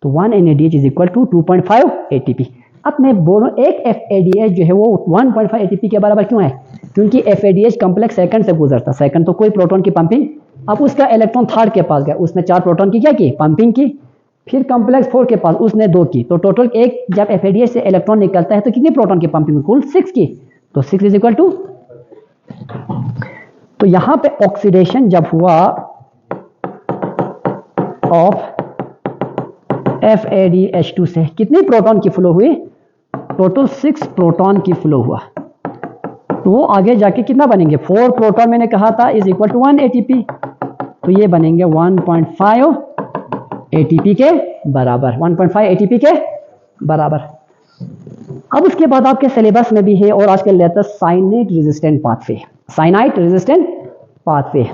तो 1 NADH is equal to 2.5 ATP। अब मैं बोलूँ एक FADH जो है वो 1.5 ATP के बराबर क्यों है? क्योंकि FADH कॉम्प्लेक्स सेकंड से गुजरता, सेकंड तो कोई प्रोटॉन की पंपिंग, अब उसका इलेक्ट्रॉन थर्ड के पास गया, उसने 4 प्रोटॉन की क्या की पंपिंग की, फिर कॉम्प्लेक्स 4 के पास उसने 2 की, तो टोटल एक जब FADH से इलेक्ट्रॉन निकलता है तो कितनी प्रोटॉन की पंपिंग? कुल 6 की। तो 6 इज इक्वल टू, तो यहां पे ऑक्सीडेशन जब हुआ ऑफ FADH2 से कितनी प्रोटॉन की फ्लो हुई? टोटल 6 प्रोटॉन की फ्लो हुआ। तो वो आगे जाके कितना बनेंगे? 4 प्रोटॉन मैंने कहा था इज इक्वल टू 1 ATP, तो ये बनेंगे 1.5 ATP के बराबर, 1.5 ATP के बराबर। अब उसके बाद आपके सिलेबस में भी है और आजकल latest cyanide resistant pathway, cyanide resistant pathway,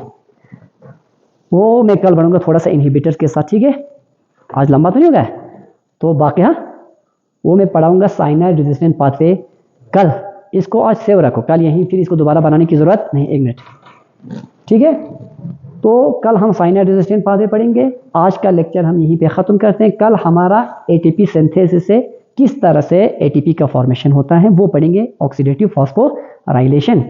वो मैं कल बढ़ूंगा थोड़ा सा इनहिबिटर्स के साथ, ठीक है? आज लंबा तो नहीं होगा, तो बाकी हाँ वो मैं पढ़ाऊंगा साइनाइड रेजिस्टेंट पाथवे कल। इसको आज सेव रखो, कल यहीं, फिर इसको दोबारा बनाने की जरूरत नहीं। 1 मिनट, ठीक है? तो कल हम साइनाइड रेजिस्टेंट पाथवे पढ़ेंगे। आज का लेक्चर हम यहीं पे ख़त्म करते हैं। कल हमारा ATP सिंथेसिस से किस तरह से ATP का फॉर्मेशन होता है वो पढ़ेंगे, ऑक्सीडेटिव फॉस्फोराइलेशन।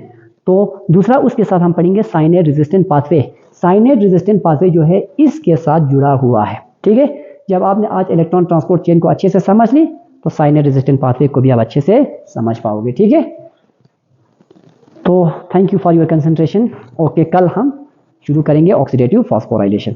तो दूसरा उसके साथ हम पढ़ेंगे cyanide resistant pathway. Cyanide resistant pathway जो है इसके साथ जुड़ा हुआ है, ठीक है? जब आपने आज इलेक्ट्रॉन ट्रांसपोर्ट चेन को अच्छे से समझ ली तो साइनाइड रेजिस्टेंट पाथवे को भी आप अच्छे से समझ पाओगे, ठीक है? तो thank you for your concentration. Okay, कल हम शुरू करेंगे ऑक्सीडेटिव फॉस्फोराइलेशन।